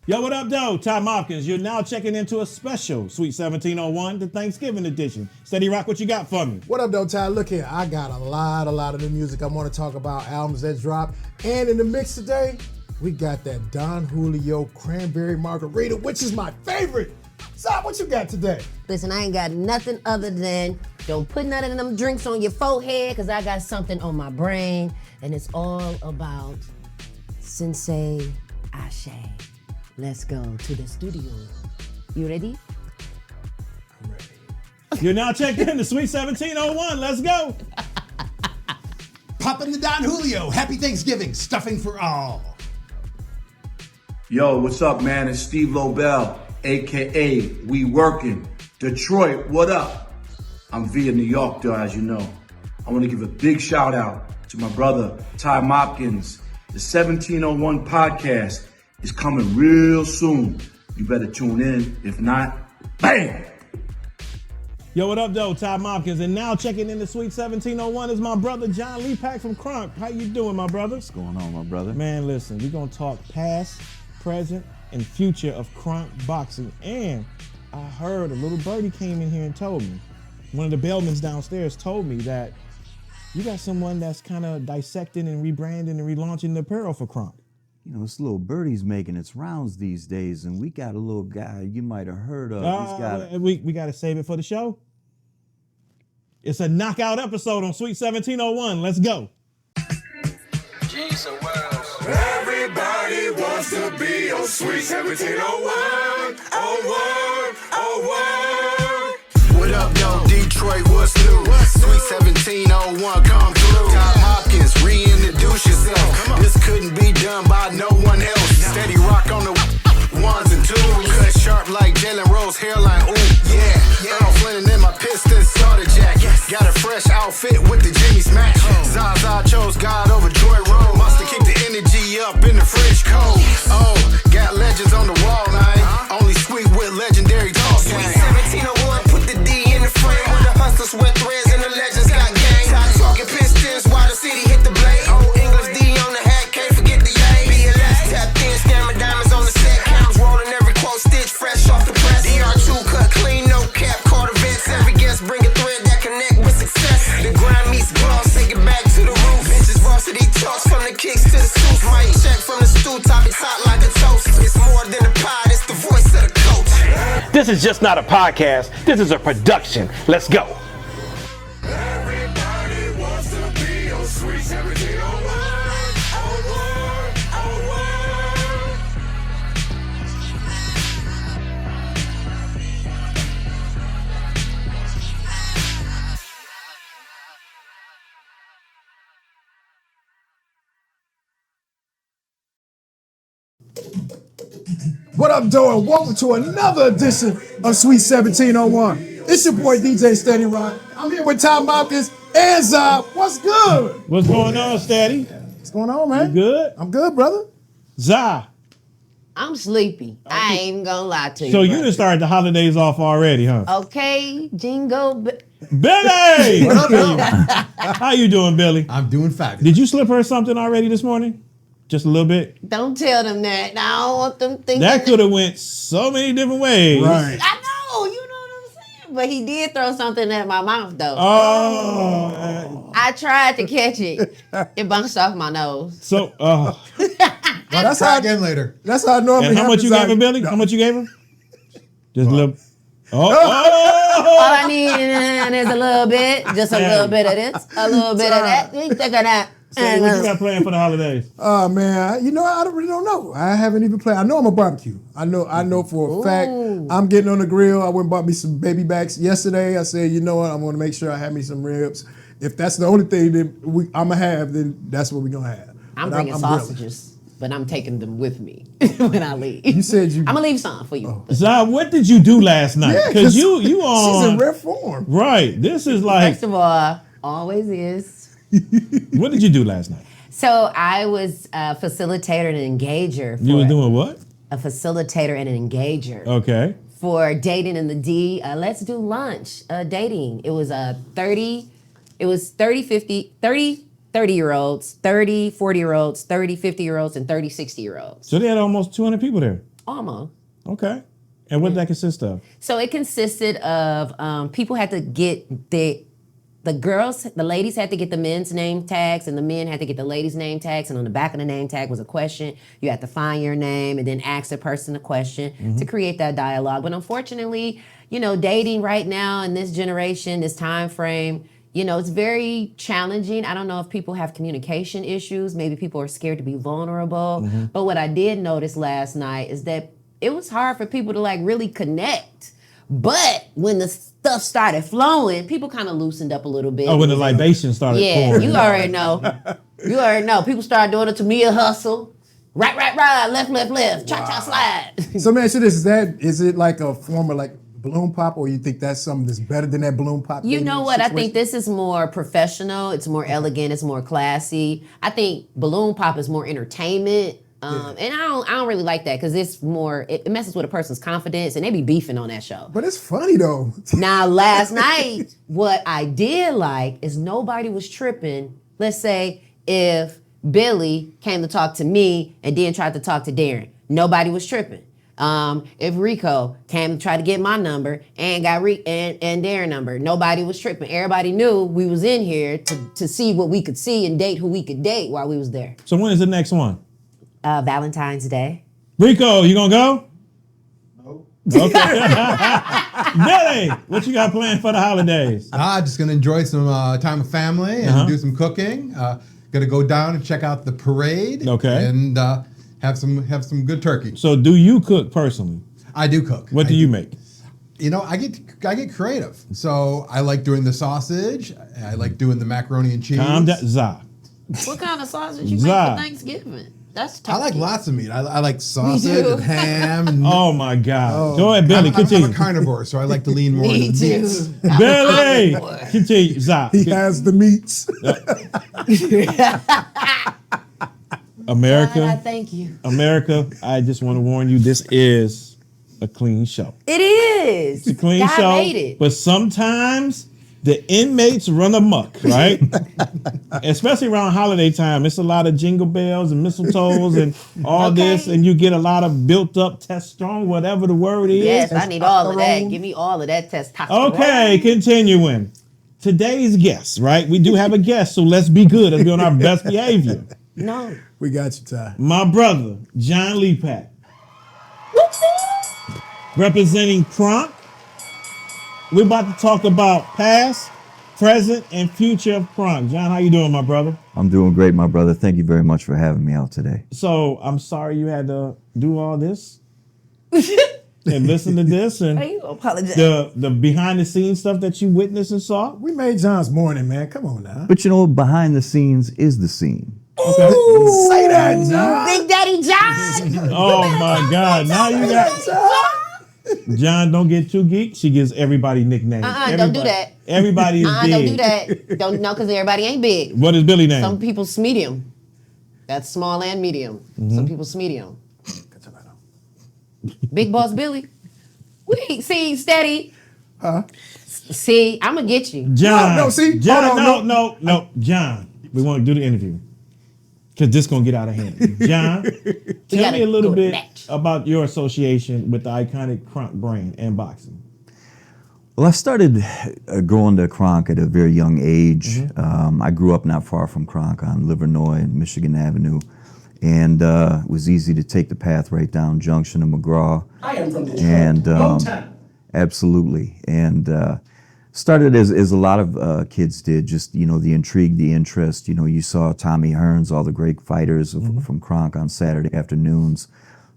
Yo, what up, though? Ty Mopkins. You're now checking into a special Sweet 1701, the Thanksgiving edition. Steady Rock, what you got for me? What up, though, Ty? Look here. I got a lot of new music. I want to talk about albums that dropped. And in the mix today, we got that Don Julio Cranberry Margarita, which is my favorite. Zsa, what you got today? Listen, I ain't got nothing other than don't put none of them drinks on your forehead because I got something on my brain. And it's all about Sensei Ashe. Let's go to the studio. You ready? I'm ready. You're now checked in to Sweet 1701. Let's go. Poppin' the Don Julio. Happy Thanksgiving. Stuffing for all. Yo, what's up, man? It's Steve Lobel, a.k.a. We Workin'. Detroit, what up? I'm via New York, though, as you know. I want to give a big shout out to my brother, Ty Mopkins. The 1701 podcast is coming real soon. You better tune in. If not, bam! Yo, what up, though? Ty Mopkins. And now checking in to Sweet 1701 is my brother, John Lepak from Kronk. How you doing, my brother? What's going on, my brother? Man, listen, we're going to talk past, present, and future of Kronk boxing. And I heard a little birdie came in here and told me, one of the bellmans downstairs told me that you got someone that's kind of dissecting and rebranding and relaunching the apparel for Kronk. You know, this little birdie's making its rounds these days, and we got a little guy you might have heard of. We got to save it for the show. It's a knockout episode on Sweet 1701. Let's go. Everybody wants to be on Sweet 1701. What up, yo, Detroit, what's new? Sweet 1701, come through. Ty Hopkins, reintroduce yourself. This couldn't be done by no one else. Steady rock on the ones and twos. Cut sharp like Jalen Rose, hairline, ooh, yeah. Earl Flynn in my Pistons starter jacket. Got a fresh outfit with the Jimmy Smash. Zsa Zsa chose God over Joy Road. Musta kick the energy up in the fridge cold. Oh, got legends on the wall, man. Only sweet with legendary talk. Sweet 1701, put the D in the frame. Where the hustlers wear threads and the legends got game. Talking Pistons while the city hit the blade. Oh, English D on the hat, can't forget the A. BLS tapped in, scammer diamonds on the set. Counts rolling every quote, stitch fresh off the press. DR2 cut clean, no cap, Carter Vince. Every guest bring a thread that connect with success. The grind meets gloss, take it back to the roof. Bitches varsity talks from the kicks to the suits. Mic check from the stool, top it's hot like a toast. It's more than a pod, it's the voice of the coach. This is just not a podcast. This is a production. Let's go. Everybody wants to be on Sweet 1701. What up, though? And welcome to another edition of Sweet 1701. It's your boy, DJ Steady Rock. I'm here with Ty Mopkins and Zsa. What's good? What's going on, Steady? What's going on, man? You good? I'm good, brother. Zsa. I'm sleepy. I ain't even gonna lie to you. So you brother. just started the holidays off already, huh? Okay, Jingle. Billy! What up, yo? How you doing, Billy? I'm doing fabulous. Did you slip her something already this morning? Just a little bit? Don't tell them that. I don't want them thinking That could have went so many different ways. Right. I know, you know what I'm saying? But he did throw something at my mouth, though. Oh. I tried to catch it. It bounced off my nose. So, Well, that's how again later. That's how I normally and how much you gave her, Billy? How much you gave her? Just a little. All I need is a little bit, just a little bit of this, a little bit of that. Think of that. Say, what you got planned for the holidays? Oh, man. You know, I really don't know. I haven't even played. I know I'm a barbecue. I know for a fact I'm getting on the grill. I went and bought me some baby backs yesterday. I said, you know what? I'm going to make sure I have me some ribs. If that's the only thing that I'm going to have, then that's what we're going to have. I'm But bringing I'm sausages, but I'm taking them with me when I leave. You said you... I'm going to leave some for you. Zah, what did you do last night? Yeah, Because you on... She's in rare form. Right. This is like... First of all, always is. What did you do last night? So I was a facilitator and an engager. You were doing what? A facilitator and an engager. Okay. For dating in the D. Let's do lunch. Dating. It was 30 30-year-olds, 30, 40-year-olds, 30, 50-year-olds, and 30, 60-year-olds. So they had almost 200 people there. Almost. Okay. And what did that consist of? So it consisted of people had to get the ladies had to get the men's name tags, and the men had to get the ladies' name tags. And on the back of the name tag was a question. You had to find your name and then ask the person a question to create that dialogue. But unfortunately, dating right now in this generation, this time frame, it's very challenging. I don't know if people have communication issues. Maybe people are scared to be vulnerable. But what I did notice last night is that it was hard for people to like really connect. But when the stuff started flowing, people kind of loosened up a little bit. Oh, when the libation started pouring. You already know. You already know. People started doing it to me a hustle. Right, left, cha-cha slide. So, man, is it like a form of like balloon pop, or you think that's something that's better than that balloon pop? You know what? I think this is more professional. It's more elegant. It's more classy. I think balloon pop is more entertainment. And I don't really like that because it's more, it messes with a person's confidence and they be beefing on that show. But it's funny though. Now, last night, what I did like is nobody was tripping. Let's say if Billy came to talk to me and then tried to talk to Darren, nobody was tripping. If Rico came to try to get my number and got and Darren number, nobody was tripping. Everybody knew we was in here to see what we could see and date who we could date while we was there. So when is the next one? Valentine's Day. Rico, you gonna go? No. Okay. Billy, what you got planned for the holidays? Just gonna enjoy some time with family and do some cooking. Gonna go down and check out the parade. Okay. And have some good turkey. So do you cook personally? I do cook. What do you make? I get creative. So I like doing the sausage. I like doing the macaroni and cheese. Calm down, Zsa. What kind of sausage you make for Thanksgiving? That's tough. I like lots of meat. I like sausage and ham. And oh my God! Go ahead, Billy. Continue. I'm a carnivore, so I like to lean more into the meats. Billy, continue. Zsa. He has the meats. America. God, thank you. America. I just want to warn you. This is a clean show. It is. It's a clean God show. made it. But sometimes the inmates run amok, right? Especially around holiday time. It's a lot of jingle bells and mistletoes and all this, and you get a lot of built up testosterone, whatever the word is. Yes, I need all of that. Give me all of that testosterone. Okay, continuing. Today's guest, right? We do have a guest, so let's be good. Let's be on our best behavior. No. We got you, Ty. My brother, John Lepak. Representing Kronk. We're about to talk about past, present, and future of Kronk. John, how you doing, my brother? I'm doing great, my brother. Thank you very much for having me out today. So I'm sorry you had to do all this and listen to this and you apologize. the behind the scenes stuff that you witnessed and saw. We made John's morning, man. Come on now. But behind the scenes is the scene. Okay. Ooh, say that, John. Big Daddy John. Oh my God! Now you got. John, don't get too geek. She gives everybody nicknames. Don't do that. Everybody is big. Don't do that. Don't know because everybody ain't big. What is Billy's name? Some people's medium. That's small and medium. Some people's medium. Big Boss Billy. Wait, see, steady. Huh? See, I'm gonna get you. John. No, see, John, hold on, no. John, we want to do the interview because this gonna get out of hand. John, tell me a little bit about your association with the iconic Kronk brand and boxing. Well, I started going to Kronk at a very young age. I grew up not far from Kronk on Livernois and Michigan Avenue. And it was easy to take the path right down Junction to McCroy. I am from Detroit. And absolutely. And started as a lot of kids did, just, the intrigue, the interest. You saw Tommy Hearns, all the great fighters from Kronk on Saturday afternoons.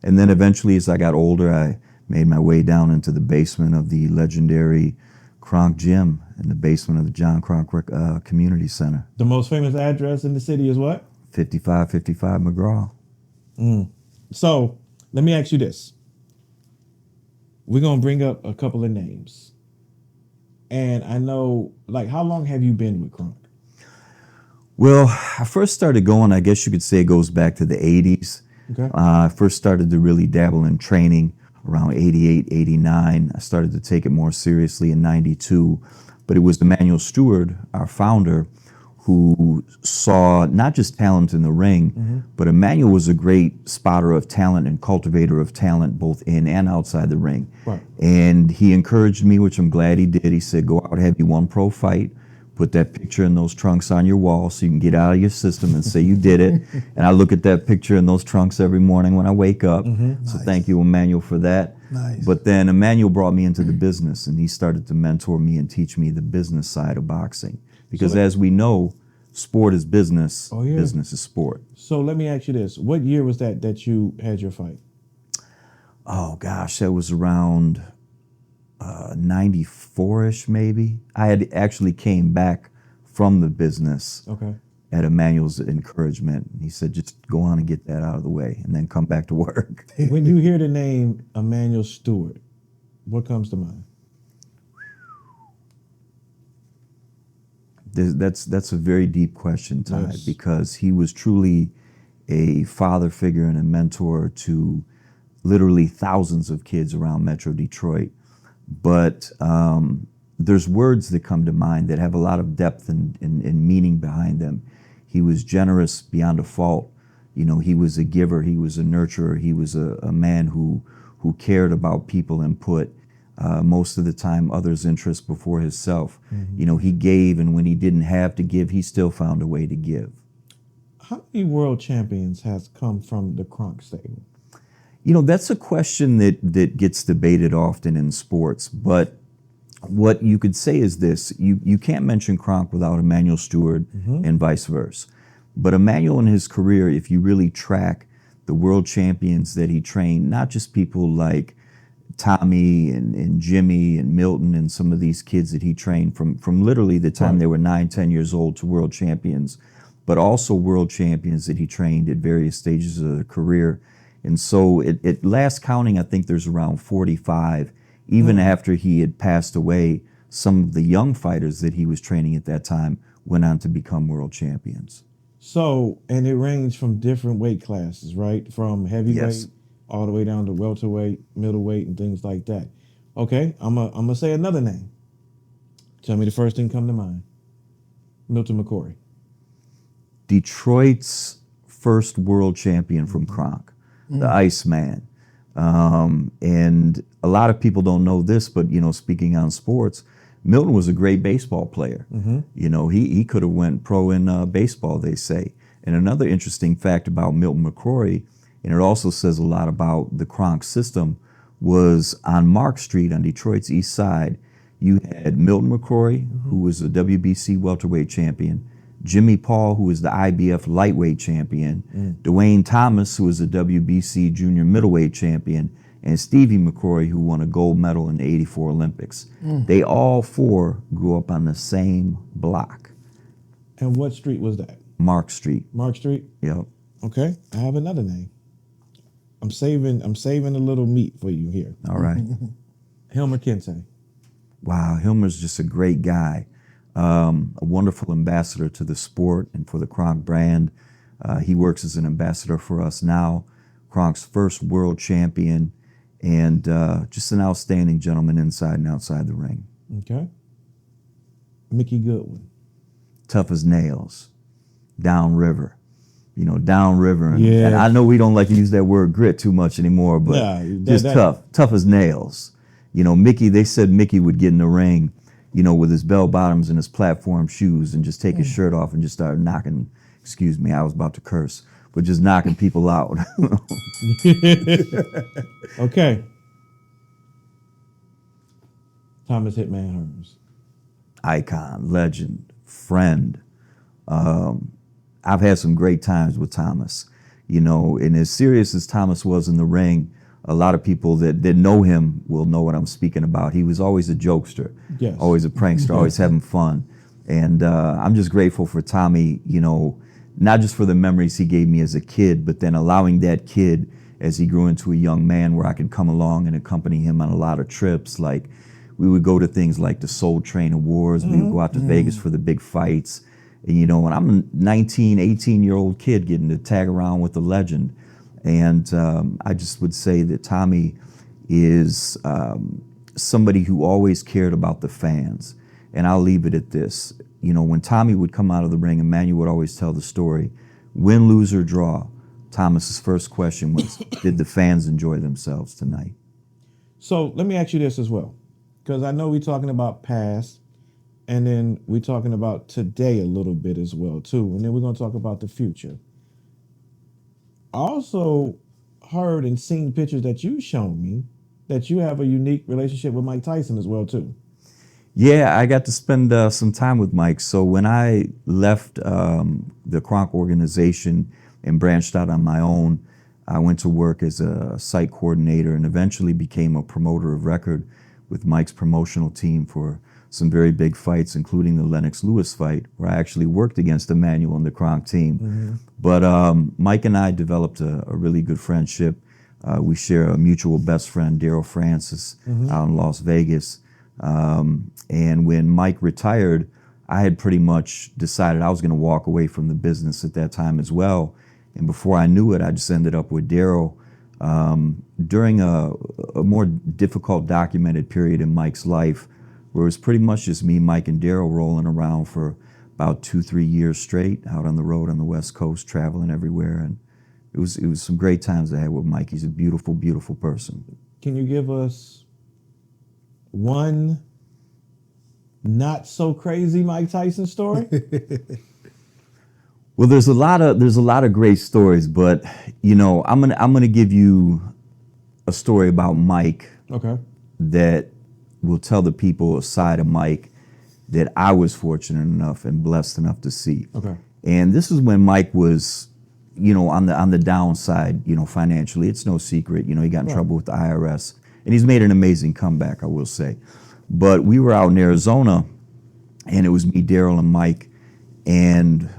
And then eventually, as I got older, I made my way down into the basement of the legendary Kronk Gym in the basement of the John Kronk Community Center. The most famous address in the city is what? 5555 McCroy. So let me ask you this. We're going to bring up a couple of names. And I know, how long have you been with Kronk? Well, I first started going, I guess you could say it goes back to the 80s. Okay. I first started to really dabble in training around 88, 89. I started to take it more seriously in 92. But it was Emanuel Steward, our founder, who saw not just talent in the ring, but Emanuel was a great spotter of talent and cultivator of talent both in and outside the ring. Right. And he encouraged me, which I'm glad he did. He said, go out, have you one pro fight, put that picture and those trunks on your wall so you can get out of your system and say you did it. And I look at that picture and those trunks every morning when I wake up. So thank you, Emanuel, for that. Nice. But then Emanuel brought me into the business, and he started to mentor me and teach me the business side of boxing. Because as we know, sport is business, business is sport. So let me ask you this. What year was that you had your fight? Oh gosh, that was around 94-ish maybe. I had actually came back from the business at Emanuel's encouragement. He said, just go on and get that out of the way and then come back to work. When you hear the name Emanuel Steward, what comes to mind? That's a very deep question, Ty, because he was truly a father figure and a mentor to literally thousands of kids around Metro Detroit. But there's words that come to mind that have a lot of depth and meaning behind them. He was generous beyond a fault. You know, he was a giver, he was a nurturer, he was a man who cared about people and put most of the time others' interests before himself. You know, he gave, and when he didn't have to give, he still found a way to give. How many world champions has come from the Kronk stable? You know, that's a question that gets debated often in sports, but what you could say is this: you can't mention Kronk without Emanuel Steward and vice versa. But Emanuel in his career, if you really track the world champions that he trained, not just people like Tommy and Jimmy and Milton and some of these kids that he trained from literally the time they were 9, 10 years old to world champions, but also world champions that he trained at various stages of their career. And so at last counting, I think there's around 45. Even after he had passed away, some of the young fighters that he was training at that time went on to become world champions. So, and it ranged from different weight classes, right? From heavyweight all the way down to welterweight, middleweight, and things like that. Okay, I'm gonna say another name. Tell me the first thing come to mind. Milton McCroy. Detroit's first world champion from Kronk, the Iceman. And a lot of people don't know this, but, you know, speaking on sports, Milton was a great baseball player. You know, he could have went pro in baseball, they say. And another interesting fact about Milton McCroy, and it also says a lot about the Kronk system, was on Mark Street on Detroit's east side, you had Milton McCroy, who was a WBC welterweight champion, Jimmy Paul, who was the IBF lightweight champion, Dwayne Thomas, who was a WBC junior middleweight champion, and Stevie McCroy, who won a gold medal in the '84 Olympics. They all four grew up on the same block. And what street was that? Mark Street. Mark Street? Yep. Okay, I have another name. I'm saving a little meat for you here. All right. Hilmer Kente. Wow, Hilmer's just a great guy. A wonderful ambassador to the sport and for the Kronk brand. He works as an ambassador for us now. Kronk's first world champion, and just an outstanding gentleman inside and outside the ring. Okay. Mickey Goodwin. Tough as nails. Downriver. You know, downriver. And I know we don't like to use that word grit too much anymore, but just tough as nails. You know, Mickey, they said Mickey would get in the ring, you know, with his bell bottoms and his platform shoes and just take his shirt off and just start knocking, excuse me, I was about to curse, but just knocking people out. Okay. Thomas Hitman Hearns. Icon, legend, friend. I've had some great times with Thomas, you know, and as serious as Thomas was in the ring, a lot of people that know him will know what I'm speaking about. He was always a jokester, always a prankster, always having fun. And I'm just grateful for Tommy, you know, not just for the memories he gave me as a kid, but then allowing that kid as he grew into a young man where I could come along and accompany him on a lot of trips. Like we would go to things like the Soul Train Awards. We would go out to Vegas for the big fights. And, you know, and I'm a 19, 18-year-old kid getting to tag around with the legend. And I just would say that Tommy is somebody who always cared about the fans. And I'll leave it at this. you know, when Tommy would come out of the ring, Emanuel would always tell the story, win, lose, or draw. Thomas's first question was, did the fans enjoy themselves tonight? So let me ask you this as well, because I know we're talking about past, and then we're talking about today a little bit as well too, and then we're going to talk about the future. I also heard and seen pictures that you shown me that you have a unique relationship with Mike Tyson as well too. Yeah, I got to spend some time with Mike. So when I left the Kronk organization and branched out on my own, I went to work as a site coordinator and eventually became a promoter of record with Mike's promotional team for some very big fights, including the Lennox Lewis fight, where I actually worked against Emanuel and the Kronk team. Mm-hmm. But Mike and I developed a really good friendship. We share a mutual best friend, Daryl Francis, out in Las Vegas. And when Mike retired, I had pretty much decided I was going to walk away from the business at that time as well. And before I knew it, I just ended up with Daryl during a more difficult documented period in Mike's life, where it was pretty much just me, Mike, and Daryl rolling around for about 2-3 years straight out on the road on the West Coast, traveling everywhere. And it was some great times I had with Mike. He's a beautiful, beautiful person. Can you give us one not so crazy Mike Tyson story? Well, there's a lot of great stories, but you know, I'm gonna give you a story about Mike. Okay. That will tell the people a side of Mike that I was fortunate enough and blessed enough to see. Okay. And this is when Mike was, you know, on the downside, you know, financially. It's no secret, you know, he got in trouble with the IRS, and he's made an amazing comeback, I will say. But we were out in Arizona, and it was me, Daryl, and Mike, and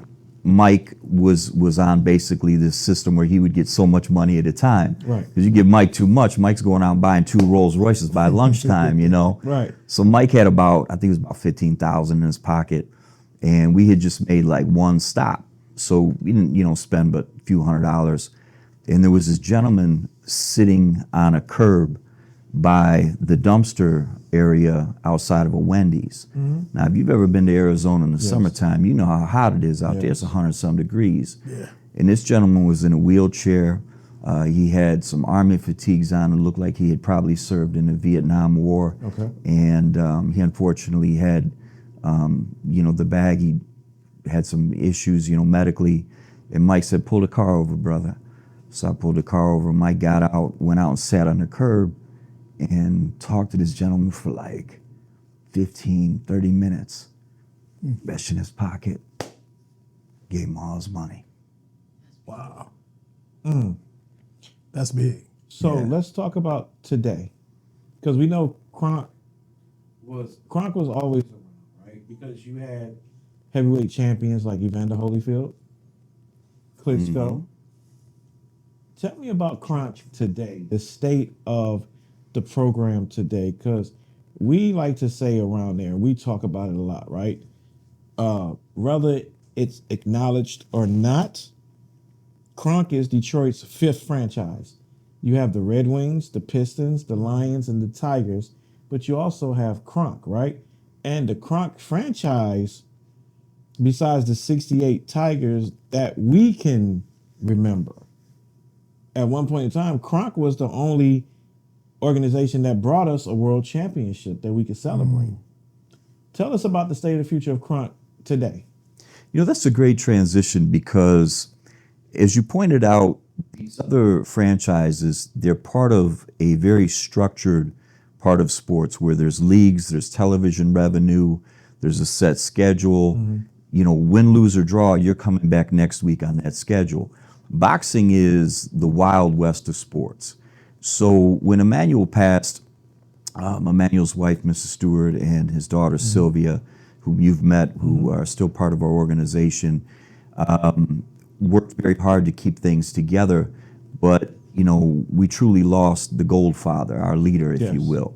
Mike was on basically this system where he would get so much money at a time. Right. Because you give Mike too much, Mike's going out and buying 2 Rolls Royces by lunchtime, you know? Right. So Mike had I think it was about $15,000 in his pocket, and we had just made like one stop. So we didn't, you know, spend but a few $100s. And there was this gentleman sitting on a curb by the dumpster area outside of a Wendy's. Now, if you've ever been to Arizona in the summertime, you know how hot it is out there. It's 100-some degrees. Yeah. And this gentleman was in a wheelchair. He had some army fatigues on and looked like he had probably served in the Vietnam War. Okay. And he unfortunately had, you know, the bag, he had some issues, you know, medically. And Mike said, pull the car over, brother. So I pulled the car over. Mike got out, went out and sat on the curb and talked to this gentleman for like 15, 30 minutes. Reached in his pocket, gave him all his money. Wow. That's big. So let's talk about today, because we know Kronk was always around, right? Because you had heavyweight champions like Evander Holyfield, Klitschko. Tell me about Kronk today, the state of the program today, because we like to say around there, we talk about it a lot, right? Whether it's acknowledged or not, Kronk is Detroit's 5th franchise. You have the Red Wings, the Pistons, the Lions, and the Tigers, but you also have Kronk, right? And the Kronk franchise, besides the 68 Tigers that we can remember, at one point in time, Kronk was the only organization that brought us a world championship that we could celebrate. Tell us about the state of the future of Kronk today. You know, that's a great transition because, as you pointed out, these other franchises, they're part of a very structured part of sports where there's leagues, there's television revenue, there's a set schedule. You know, win, lose, or draw, you're coming back next week on that schedule. Boxing is the wild west of sports. So when Emanuel passed, Emanuel's wife, Mrs. Steward, and his daughter, Sylvia, whom you've met, who are still part of our organization, worked very hard to keep things together. But, you know, we truly lost the Goldfather, our leader, if you will.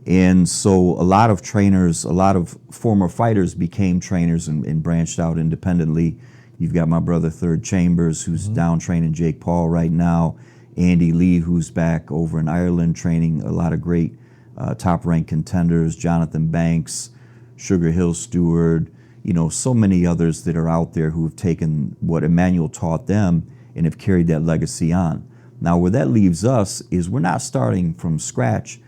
And so a lot of trainers, a lot of former fighters became trainers and branched out independently. You've got my brother Third Chambers, who's down training Jake Paul right now. Andy Lee, who's back over in Ireland training a lot of great top-ranked contenders. Jonathan Banks, Sugar Hill Steward, so many others that are out there who have taken what Emanuel taught them and have carried that legacy on. Now, where that leaves us is we're not starting from scratch,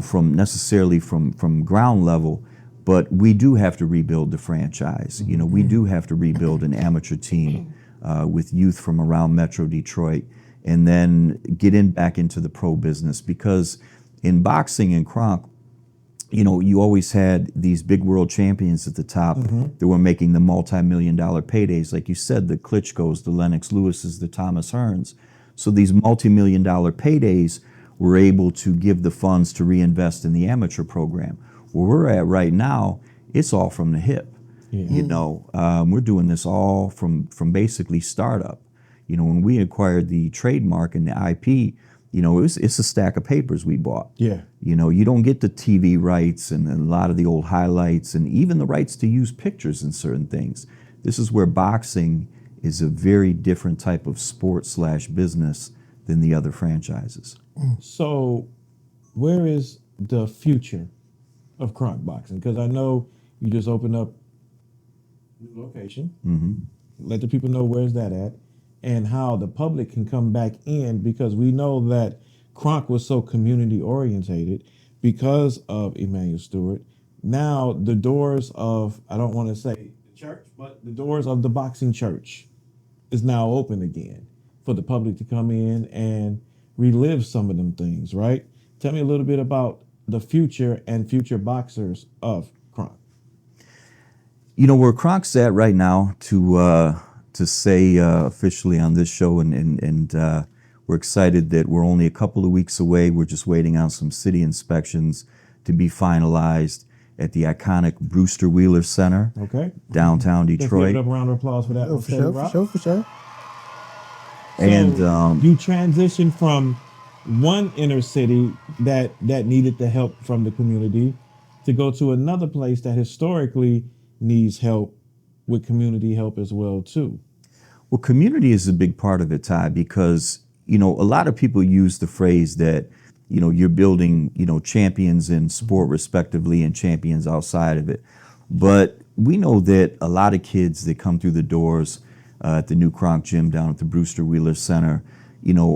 from necessarily from ground level, but we do have to rebuild the franchise. We do have to rebuild an amateur team with youth from around Metro Detroit, and then get back into the pro business, because in boxing and Kronk, you always had these big world champions at the top that were making the multi-million-dollar paydays. Like you said, the Klitschko's, the Lennox Lewis's, the Thomas Hearns. So these multi-million-dollar paydays were able to give the funds to reinvest in the amateur program. Where we're at right now, it's all from the hip. We're doing this all from basically startup. When we acquired the trademark and the IP, it's a stack of papers we bought. Yeah. You don't get the TV rights and a lot of the old highlights and even the rights to use pictures in certain things. This is where boxing is a very different type of sport/business than the other franchises. So, where is the future of Kronk Boxing? Because I know you just opened up a new location. Let the people know where's that at and how the public can come back in, because we know that Kronk was so community orientated because of Emanuel Steward. Now the doors of, I don't want to say the church, but the doors of the boxing church is now open again for the public to come in and relive some of them things, right? Tell me a little bit about the future and future boxers of Kronk. Where Kronk's at right now, to say officially on this show, and we're excited that we're only a couple of weeks away. We're just waiting on some city inspections to be finalized at the iconic Brewster-Wheeler Center, downtown Detroit. Let's give it a round of applause for that. For sure. And you transitioned from one inner city that needed the help from the community to go to another place that historically needs help with community help as well too. Well, community is a big part of it, Ty, because a lot of people use the phrase that you're building champions in sport respectively and champions outside of it. But we know that a lot of kids that come through the doors at the new Kronk Gym down at the Brewster-Wheeler Center,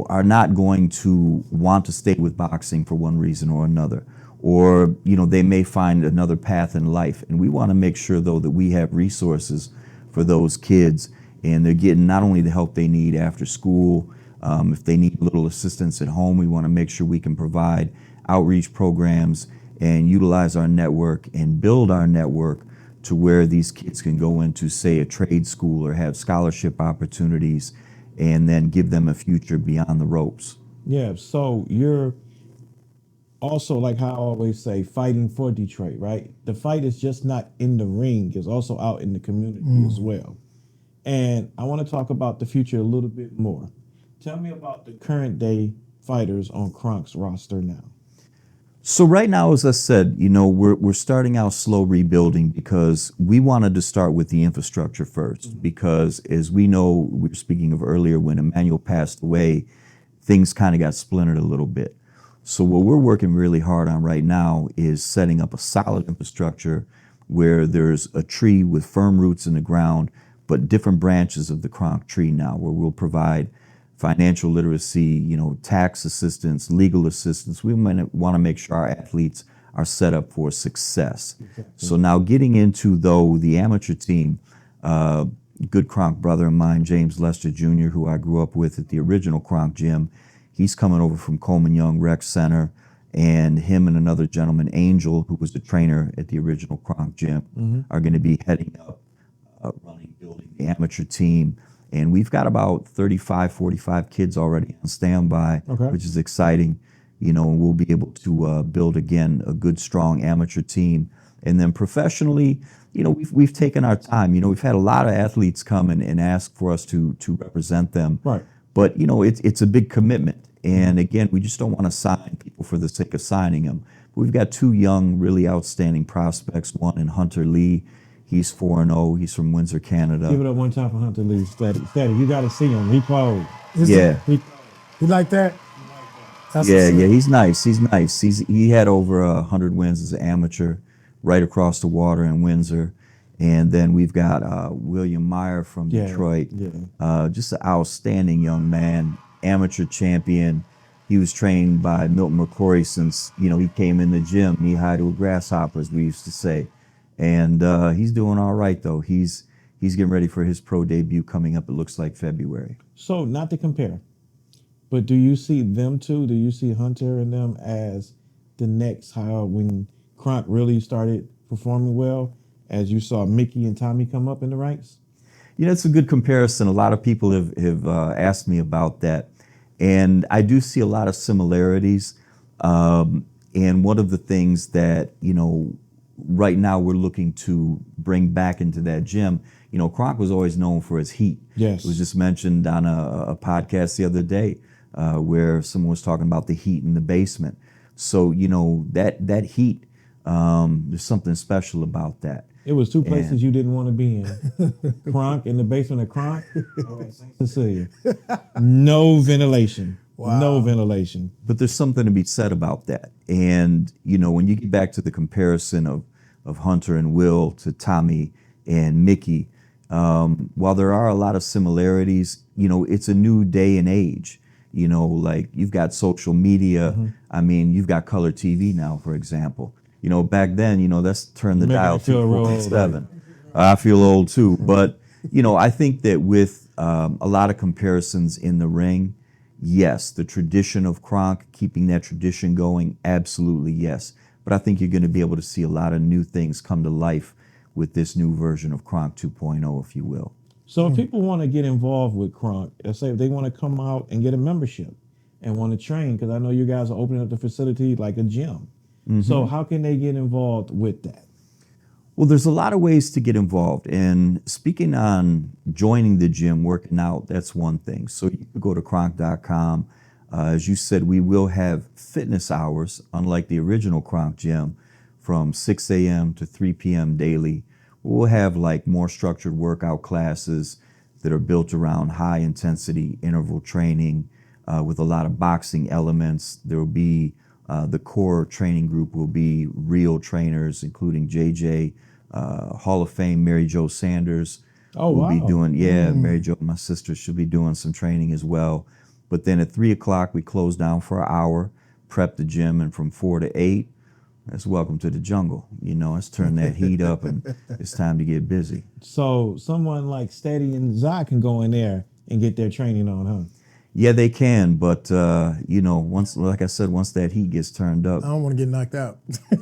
are not going to want to stay with boxing for one reason or another. Or, they may find another path in life. And we want to make sure, though, that we have resources for those kids, and they're getting not only the help they need after school, if they need a little assistance at home, we want to make sure we can provide outreach programs and utilize our network and build our network to where these kids can go into, say, a trade school or have scholarship opportunities, and then give them a future beyond the ropes. Yeah, so you're also, like how I always say, fighting for Detroit, right? The fight is just not in the ring, it's also out in the community as well. And I want to talk about the future a little bit more. Tell me about the current day fighters on Kronk's roster now. So right now, as I said, we're starting out slow rebuilding because we wanted to start with the infrastructure first. Because as we know, we were speaking of earlier, when Emanuel passed away, things kind of got splintered a little bit. So what we're working really hard on right now is setting up a solid infrastructure where there's a tree with firm roots in the ground, but different branches of the Kronk tree now, where we'll provide financial literacy, tax assistance, legal assistance. We want to make sure our athletes are set up for success. Exactly. So now getting into, though, the amateur team, good Kronk brother of mine, James Lester Jr., who I grew up with at the original Kronk Gym, he's coming over from Coleman Young Rec Center, and him and another gentleman, Angel, who was the trainer at the original Kronk Gym, are going to be heading up, building the amateur team. And we've got about 35, 45 kids already on standby, which is exciting. And we'll be able to build, again, a good, strong amateur team. And then professionally, we've taken our time. We've had a lot of athletes come and ask for us to represent them. Right. But, it's a big commitment. And again, we just don't want to sign people for the sake of signing them. We've got two young, really outstanding prospects, one in Hunter Lee. He's 4-0. He's from Windsor, Canada. Give it up one time for Hunter Lee. Steady. You got to see him. He cold. Yeah. He like that? Yeah, he's nice. He had over 100 wins as an amateur right across the water in Windsor. And then we've got William Meyer from Detroit. Just an outstanding young man, amateur champion. He was trained by Milton McCroy since, he came in the gym knee-high to a grasshopper, as we used to say. And he's doing all right, though. He's getting ready for his pro debut coming up, it looks like February. So, not to compare, but do you see them two, do you see Hunter and them as the next, how when Kronk really started performing well, as you saw Mickey and Tommy come up in the ranks? It's a good comparison. A lot of people have asked me about that. And I do see a lot of similarities. And one of the things that, right now we're looking to bring back into that gym, Kronk was always known for his heat. Yes. It was just mentioned on a podcast the other day where someone was talking about the heat in the basement. So, that heat, there's something special about that. It was two places you didn't want to be in. Kronk, in the basement of Kronk, or St. Cecilia. No ventilation. Wow. No ventilation. But there's something to be said about that. And, when you get back to the comparison of Hunter and Will to Tommy and Mickey, while there are a lot of similarities, it's a new day and age. Like you've got social media. Mm-hmm. I mean, you've got color TV now, for example. Back then, let's turn the dial to 47. I feel old too. But, I think that with a lot of comparisons in the ring, yes, the tradition of Kronk, keeping that tradition going, absolutely yes. But I think you're going to be able to see a lot of new things come to life with this new version of Kronk 2.0, if you will. So if people want to get involved with Kronk, let's say if they want to come out and get a membership and want to train, because I know you guys are opening up the facility like a gym. Mm-hmm. So how can they get involved with that? Well, there's a lot of ways to get involved. And speaking on joining the gym, working out, that's one thing. So you can go to Kronk.com. As you said, we will have fitness hours, unlike the original Kronk Gym, from 6 a.m. to 3 p.m. daily. We'll have like more structured workout classes that are built around high intensity interval training with a lot of boxing elements. There will be the core training group will be real trainers, including JJ, Hall of Fame Mary Jo Sanders. Oh, will wow. be doing, Mary Jo, my sister, she'll be doing some training as well. But then at 3 o'clock, we close down for an hour, prep the gym, and from 4 to 8, that's welcome to the jungle. Let's turn that heat up, and it's time to get busy. So someone like Steady and Zsa can go in there and get their training on, huh? Yeah, they can, but once, like I said, once that heat gets turned up, I don't want to get knocked out.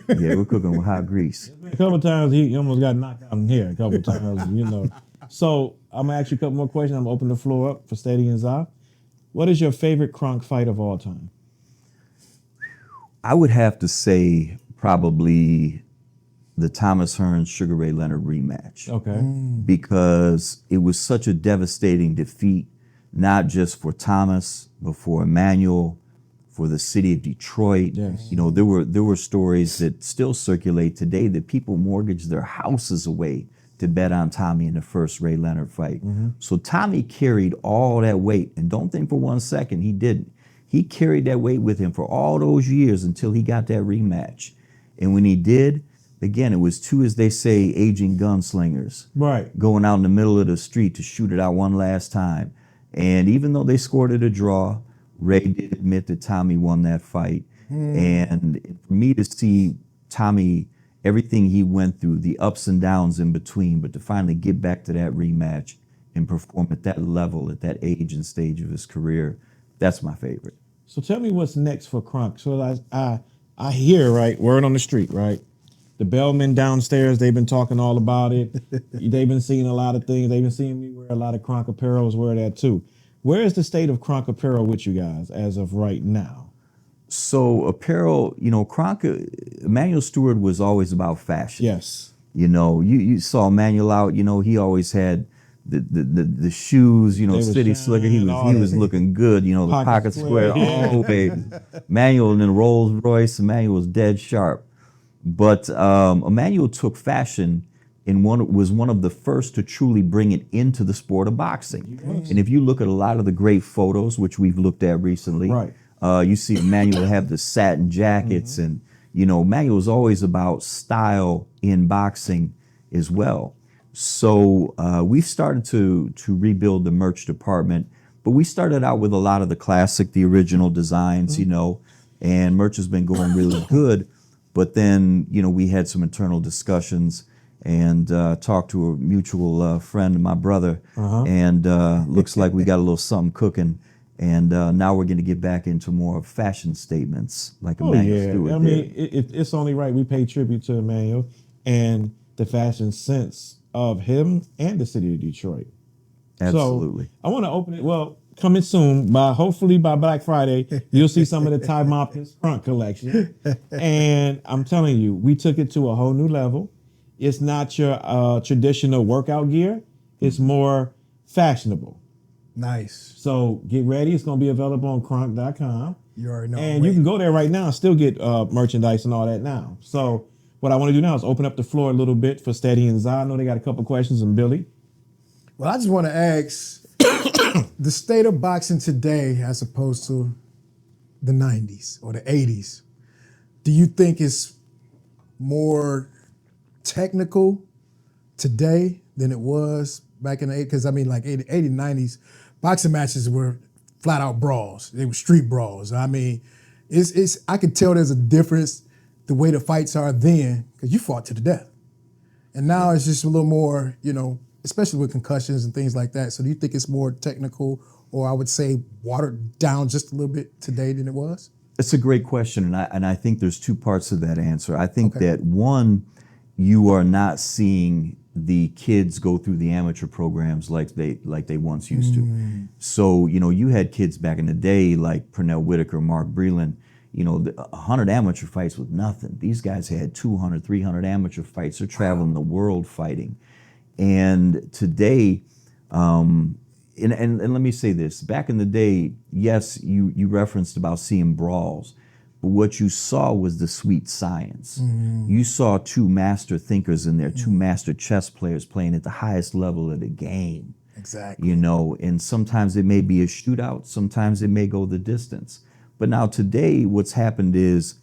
yeah, we're cooking with hot grease. A couple times he almost got knocked out in here. A couple times, So I'm gonna ask you a couple more questions. I'm gonna open the floor up for Steady and Zsa. What is your favorite Kronk fight of all time? I would have to say probably the Thomas Hearns Sugar Ray Leonard rematch. Okay. Because it was such a devastating defeat, not just for Thomas, but for Emanuel, for the city of Detroit. Yes. There were stories that still circulate today that people mortgaged their houses away to bet on Tommy in the first Ray Leonard fight. Mm-hmm. So Tommy carried all that weight, and don't think for 1 second he didn't. He carried that weight with him for all those years until he got that rematch. And when he did, again, it was two, as they say, aging gunslingers. Right. Going out in the middle of the street to shoot it out one last time. And even though they scored it a draw, Ray did admit that Tommy won that fight. And for me to see Tommy, everything he went through, the ups and downs in between, but to finally get back to that rematch and perform at that level, at that age and stage of his career, that's my favorite. So tell me what's next for Kronk. So I hear, right, word on the street, right? The bellmen downstairs, they've been talking all about it. They've been seeing a lot of things. They've been seeing me wear a lot of Kronk apparel, wear that too. Where is the state of Kronk apparel with you guys as of right now? So apparel, Kronk, Emanuel Steward was always about fashion. Yes. You saw Emanuel out, he always had the shoes, City Slicker. He was looking good, the pocket square, always. Emanuel in the Rolls Royce, Emanuel was dead sharp. But Emanuel took fashion and was one of the first to truly bring it into the sport of boxing. Yes. And if you look at a lot of the great photos, which we've looked at recently, right. You see Emanuel have the satin jackets, and Emanuel was always about style in boxing as well. So we've started to rebuild the merch department, but we started out with a lot of the classic, the original designs, you know, and merch has been going really good. But then, you know, we had some internal discussions and talked to a mutual friend of my brother, and looks like we got a little something cooking. And now we're going to get back into more fashion statements like Emanuel Steward I mean, it's only right we pay tribute to Emanuel and the fashion sense of him and the city of Detroit. Absolutely. So I want to open it. Well, coming soon, hopefully by Black Friday, you'll see some of the Ty Mopkins front collection. And I'm telling you, we took it to a whole new level. It's not your traditional workout gear. It's more fashionable. Nice. So get ready. It's going to be available on Kronk.com. You already know. And you can go there right now and still get merchandise and all that now. So what I want to do now is open up the floor a little bit for Steady and Zsa. I know they got a couple questions, and Billy. Well, I just want to ask the state of boxing today as opposed to the 90s or the 80s. Do you think it's more technical today than it was back in the 80s? Because I mean, like 80, 90s, boxing matches were flat out brawls. They were street brawls. I mean, it's I could tell there's a difference the way the fights are then, because you fought to the death. And now it's just a little more, you know, especially with concussions and things like that. So do you think it's more technical, or I would say watered down just a little bit today than it was? It's a great question, and I think there's two parts of that answer. I think that one, you are not seeing the kids go through the amateur programs like they once used to. So, you know, you had kids back in the day like Pernell Whitaker, Mark Breland, you know, 100 amateur fights with nothing. These guys had 200, 300 amateur fights. They're traveling the world fighting. And today, and let me say this, back in the day, yes, you referenced about seeing brawls, but what you saw was the sweet science. You saw two master thinkers in there, two master chess players playing at the highest level of the game. Exactly. You know, and sometimes it may be a shootout, sometimes it may go the distance. But now today, what's happened is,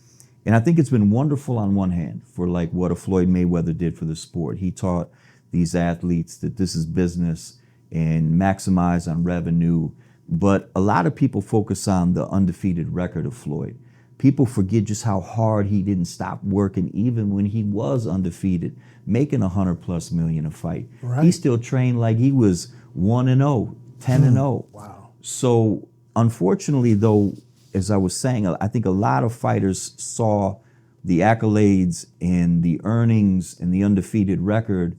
and I think it's been wonderful on one hand for like what a Floyd Mayweather did for the sport. He taught these athletes that this is business and maximize on revenue. But a lot of people focus on the undefeated record of Floyd. People forget just how hard he didn't stop working even when he was undefeated, making $100+ million a fight. Right. He still trained like he was 1-0, 10-0. Wow. So unfortunately though, as I was saying, I think a lot of fighters saw the accolades and the earnings and the undefeated record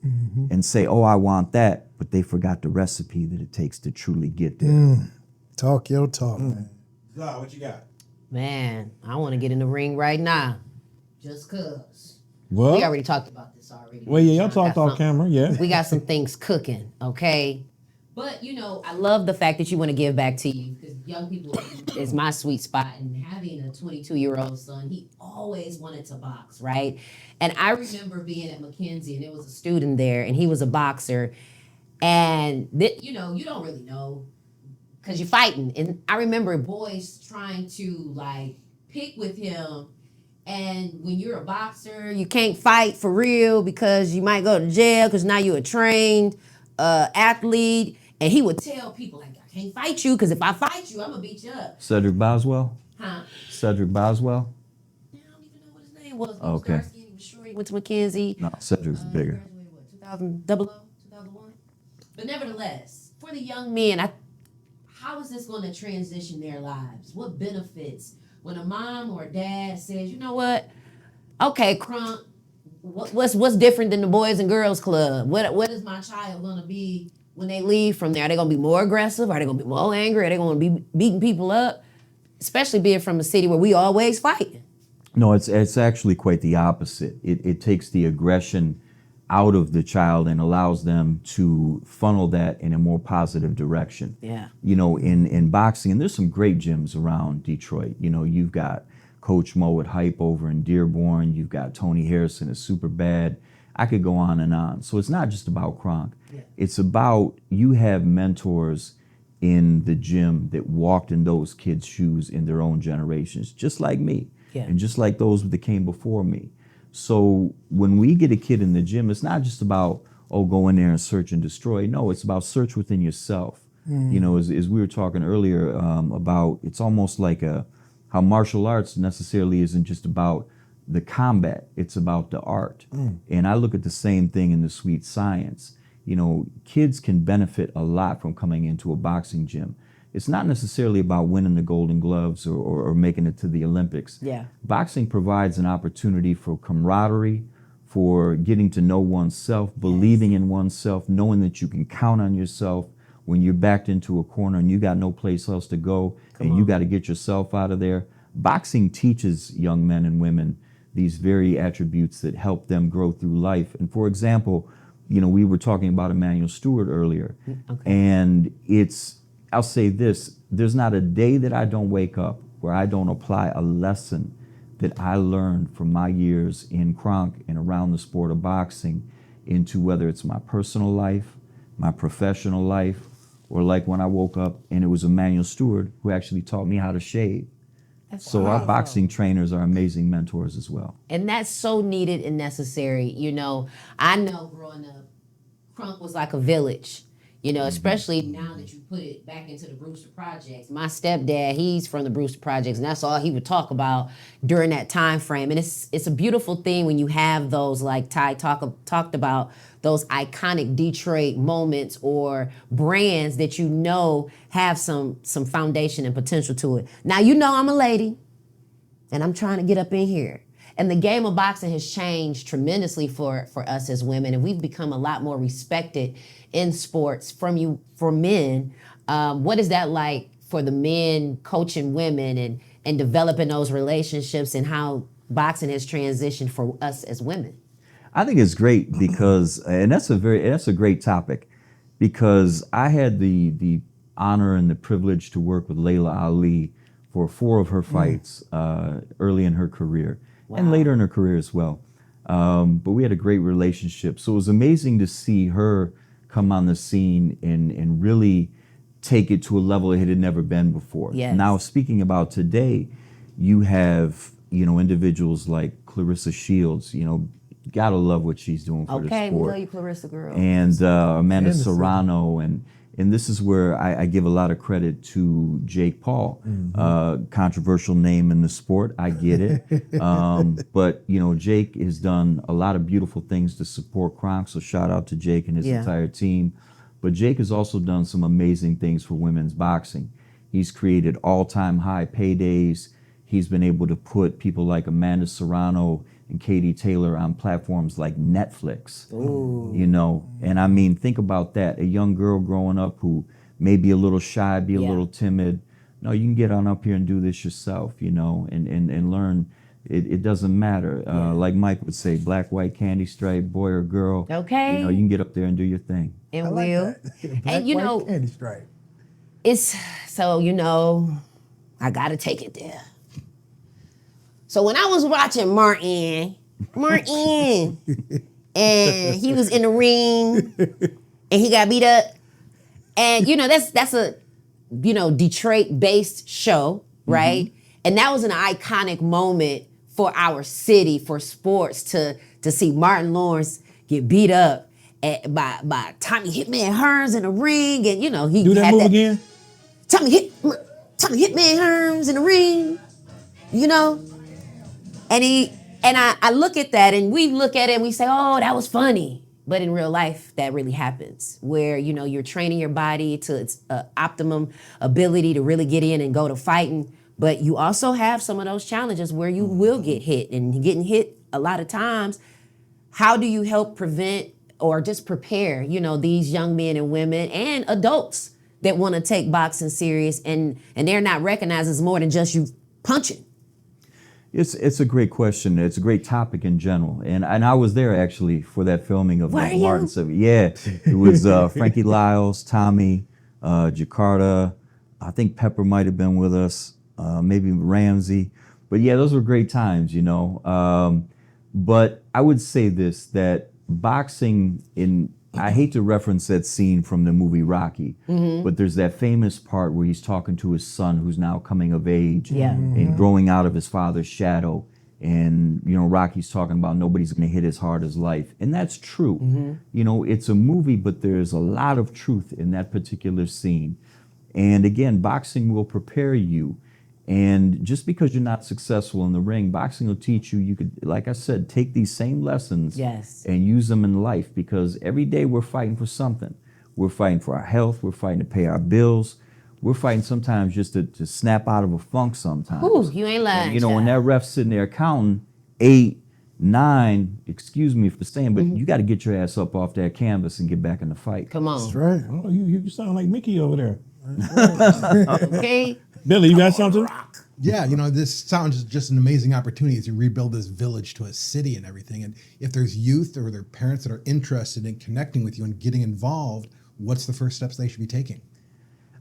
and say, oh, I want that, but they forgot the recipe that it takes to truly get there. Talk your talk, man. Zsa, what you got? Man, I want to get in the ring right now. Just cause. Well, We already talked about this already. well, yeah, y'all John, talked got off something. camera, yeah. We got some things cooking, okay? But, you know, I love the fact that you want to give back to you, because young people is my sweet spot. And having a 22-year-old son, he always wanted to box, right? And I remember being at McKenzie, and there was a student there, and he was a boxer. And, you know, you don't really know, because you're fighting. And I remember boys trying to, like, pick with him. And when you're a boxer, you can't fight for real because you might go to jail because now you're a trained athlete. And he would tell people, like, I can't fight you because if I fight you, I'm going to beat you up. Cedric Boswell? Huh? Cedric Boswell? I don't even know what his name was. Okay. He was dark-skinned, he was short, he went to McKenzie. No, Cedric's bigger. Graduated, what, 2001? But nevertheless, for the young men, how is this going to transition their lives? What benefits when a mom or a dad says, you know what? Okay, Kronk, what's different than the Boys and Girls Club? What is my child going to be when they leave from there? Are they going to be more aggressive? Are they going to be more angry? Are they going to be beating people up? Especially being from a city where we always fight. No, it's actually quite the opposite. It takes the aggression out of the child and allows them to funnel that in a more positive direction. Yeah. You know, in boxing, and there's some great gyms around Detroit. You know, you've got Coach Mo at Hype over in Dearborn. You've got Tony Harrison at Super Bad. I could go on and on. So it's not just about Kronk. Yeah. It's about you have mentors in the gym that walked in those kids' shoes in their own generations, just like me, and just like those that came before me. So when we get a kid in the gym, it's not just about, oh, go in there and search and destroy. No, it's about search within yourself. You know, as we were talking earlier about, it's almost like how martial arts necessarily isn't just about the combat, it's about the art. And I look at the same thing in the sweet science. You know, kids can benefit a lot from coming into a boxing gym. It's not necessarily about winning the Golden Gloves or making it to the Olympics. Yeah. Boxing provides an opportunity for camaraderie, for getting to know oneself, believing in oneself, knowing that you can count on yourself when you're backed into a corner and you got no place else to go and you got to get yourself out of there. Boxing teaches young men and women these very attributes that help them grow through life. And for example, you know, we were talking about Emanuel Steward earlier, and I'll say this, there's not a day that I don't wake up where I don't apply a lesson that I learned from my years in Kronk and around the sport of boxing into whether it's my personal life, my professional life, or like when I woke up and it was Emanuel Steward who actually taught me how to shave. So our boxing trainers are amazing mentors as well. And that's so needed and necessary. You know, I know growing up, Kronk was like a village. You know, especially now that you put it back into the Brewster Projects. My stepdad, he's from the Brewster Projects, and that's all he would talk about during that time frame. And it's a beautiful thing when you have those, like Ty talked about, those iconic Detroit moments or brands that you know have some foundation and potential to it. Now, you know I'm a lady, and I'm trying to get up in here. And the game of boxing has changed tremendously for us as women, and we've become a lot more respected in sports for men. What is that like for the men coaching women and developing those relationships, and how boxing has transitioned for us as women? I think it's great because, and that's a great topic, because I had the honor and the privilege to work with Layla Ali for 4 of her fights early in her career. Wow. And later in her career as well. But we had a great relationship. So it was amazing to see her come on the scene and really take it to a level it had never been before. Yes. Now, speaking about today, you have, you know, individuals like Clarissa Shields, you know, gotta love what she's doing for the sport. Okay, we love you, Clarissa, girl. And Amanda Serrano, and this is where I give a lot of credit to Jake Paul. Controversial name in the sport, I get it. But, you know, Jake has done a lot of beautiful things to support Kronk, so shout out to Jake and his entire team. But Jake has also done some amazing things for women's boxing. He's created all-time high paydays. He's been able to put people like Amanda Serrano and Katie Taylor on platforms like Netflix. Ooh. You know, and I mean, think about that. A young girl growing up who may be a little shy, be a little timid. No, you can get on up here and do this yourself, you know, and learn. It doesn't matter. Like Mike would say, black, white, candy stripe, boy or girl. Okay. You know, you can get up there and do your thing. And like will. And you know, candy stripe. it's so, you know, I gotta take it there. So when I was watching Martin, and he was in the ring, and he got beat up, and you know that's a, you know, Detroit-based show, right? And that was an iconic moment for our city, for sports, to see Martin Lawrence get beat up by Tommy Hitman Hearns in the ring, and you know he Do that had move again? Tommy Hitman Hearns in the ring, you know. And I look at that, and we look at it and we say, oh, that was funny. But in real life, that really happens, where, you know, you're training your body to its optimum ability to really get in and go to fighting. But you also have some of those challenges where you will get hit, and getting hit a lot of times. How do you help prevent or just prepare, you know, these young men and women and adults that want to take boxing serious, and they're not recognized as more than just you punching? It's a great question. It's a great topic in general. And I was there actually for that filming of Martin. Yeah, it was Frankie Lyles, Tommy, Jakarta. I think Pepper might have been with us, maybe Ramsey. But yeah, those were great times, you know. But I would say this, that boxing I hate to reference that scene from the movie Rocky, but there's that famous part where he's talking to his son who's now coming of age and growing out of his father's shadow. And, you know, Rocky's talking about nobody's going to hit as hard as life. And that's true. Mm-hmm. You know, it's a movie, but there's a lot of truth in that particular scene. And again, boxing will prepare you. And just because you're not successful in the ring, boxing will teach you, you could, like I said, take these same lessons and use them in life, because every day we're fighting for something. We're fighting for our health. We're fighting to pay our bills. We're fighting sometimes just to snap out of a funk sometimes. Ooh, you ain't lying. And, you know, when that ref's sitting there counting 8, 9, excuse me for saying, but you got to get your ass up off that canvas and get back in the fight. Come on. That's right. Oh, you sound like Mickey over there. Okay. Billy, you got something? Yeah, you know, this sounds just an amazing opportunity to rebuild this village to a city and everything. And if there's youth or their parents that are interested in connecting with you and getting involved, what's the first steps they should be taking?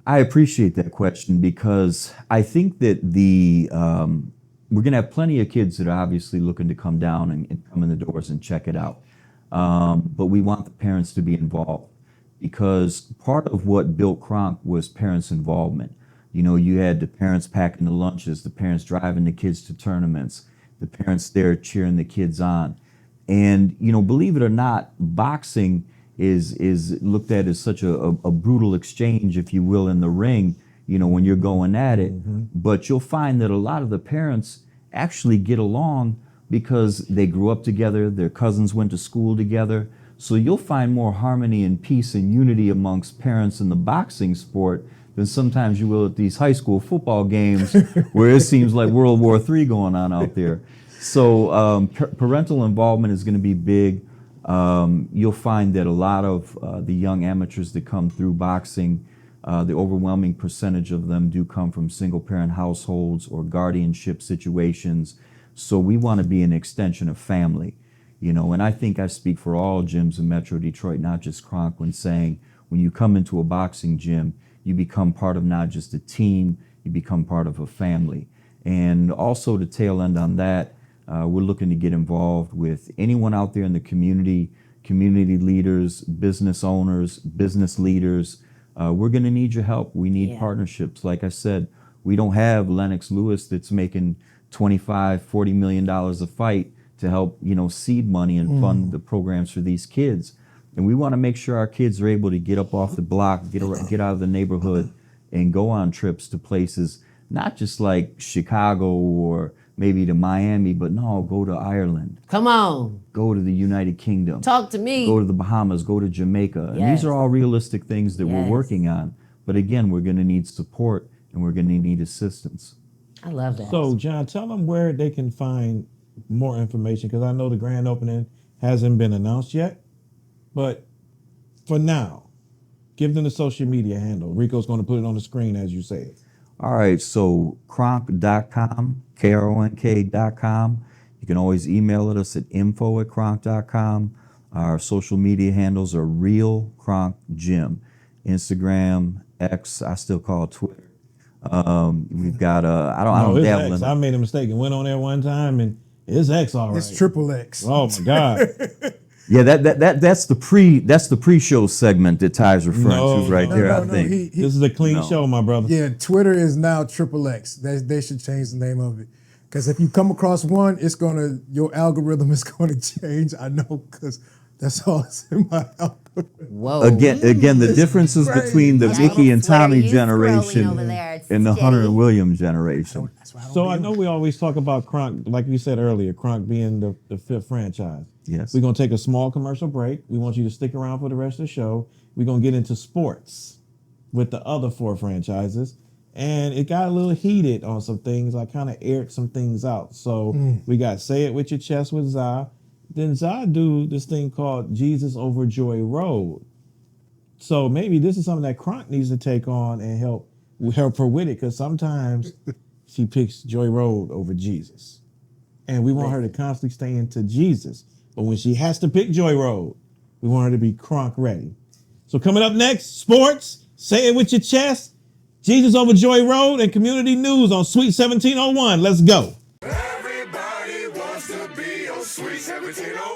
I appreciate that question, because I think that we're going to have plenty of kids that are obviously looking to come down and come in the doors and check it out. But we want the parents to be involved, because part of what built Kronk was parents' involvement. You know, you had the parents packing the lunches, the parents driving the kids to tournaments, the parents there cheering the kids on. And, you know, believe it or not, boxing is looked at as such a brutal exchange, if you will, in the ring, you know, when you're going at it. But you'll find that a lot of the parents actually get along because they grew up together, their cousins went to school together. So you'll find more harmony and peace and unity amongst parents in the boxing sport than sometimes you will at these high school football games where it seems like World War III going on out there. So parental involvement is going to be big. You'll find that a lot of the young amateurs that come through boxing, the overwhelming percentage of them do come from single-parent households or guardianship situations. So we want to be an extension of family, you know. And I think I speak for all gyms in Metro Detroit, not just Kronk, when saying when you come into a boxing gym, you become part of not just a team, you become part of a family. And also to tail end on that, we're looking to get involved with anyone out there in the community, community leaders, business owners, business leaders. We're going to need your help. We need partnerships. Like I said, we don't have Lennox Lewis that's making $25, $40 million a fight to help, you know, seed money and fund the programs for these kids. And we want to make sure our kids are able to get up off the block, get out of the neighborhood, and go on trips to places, not just like Chicago or maybe to Miami, but no, go to Ireland. Come on. Go to the United Kingdom. Talk to me. Go to the Bahamas, go to Jamaica. And these are all realistic things that we're working on. But again, we're going to need support and we're going to need assistance. I love that. So, John, tell them where they can find more information, because I know the grand opening hasn't been announced yet. But for now, give them the social media handle. Rico's going to put it on the screen as you say it. All right, so Kronk.com, Kronk.com. You can always email us at info@Kronk.com. Our social media handles are Real Kronk Gym. Instagram, X, I still call it Twitter. We've got I don't dabble in it. I made a mistake and went on there one time and it's X all right. It's triple X. Oh my God. Yeah, that's the pre-show segment that Ty's referring to right there. I think this is a clean show, my brother. Yeah, Twitter is now triple X. They should change the name of it, because if you come across one, your algorithm is gonna change. I know, because that's all that's in my algorithm. Whoa. Again, the differences between the Mickey and Tommy generation and the Hunter and William generation. So I know we always talk about Kronk, like we said earlier, Kronk being the fifth franchise. Yes. We're going to take a small commercial break. We want you to stick around for the rest of the show. We're going to get into sports with the other 4 franchises. And it got a little heated on some things. I kind of aired some things out. So we got Say It With Your Chest with Zsa. Then Zsa do this thing called Jesus Over Joy Road. So maybe this is something that Kronk needs to take on and help her with it, because sometimes she picks Joy Road over Jesus. And we want her to constantly stay into Jesus. But when she has to pick Joy Road, we want her to be Kronk ready. So coming up next, sports, Say It With Your Chest, Jesus Over Joy Road, and community news on Sweet 1701. Let's go. Everybody wants to be on Sweet 1701.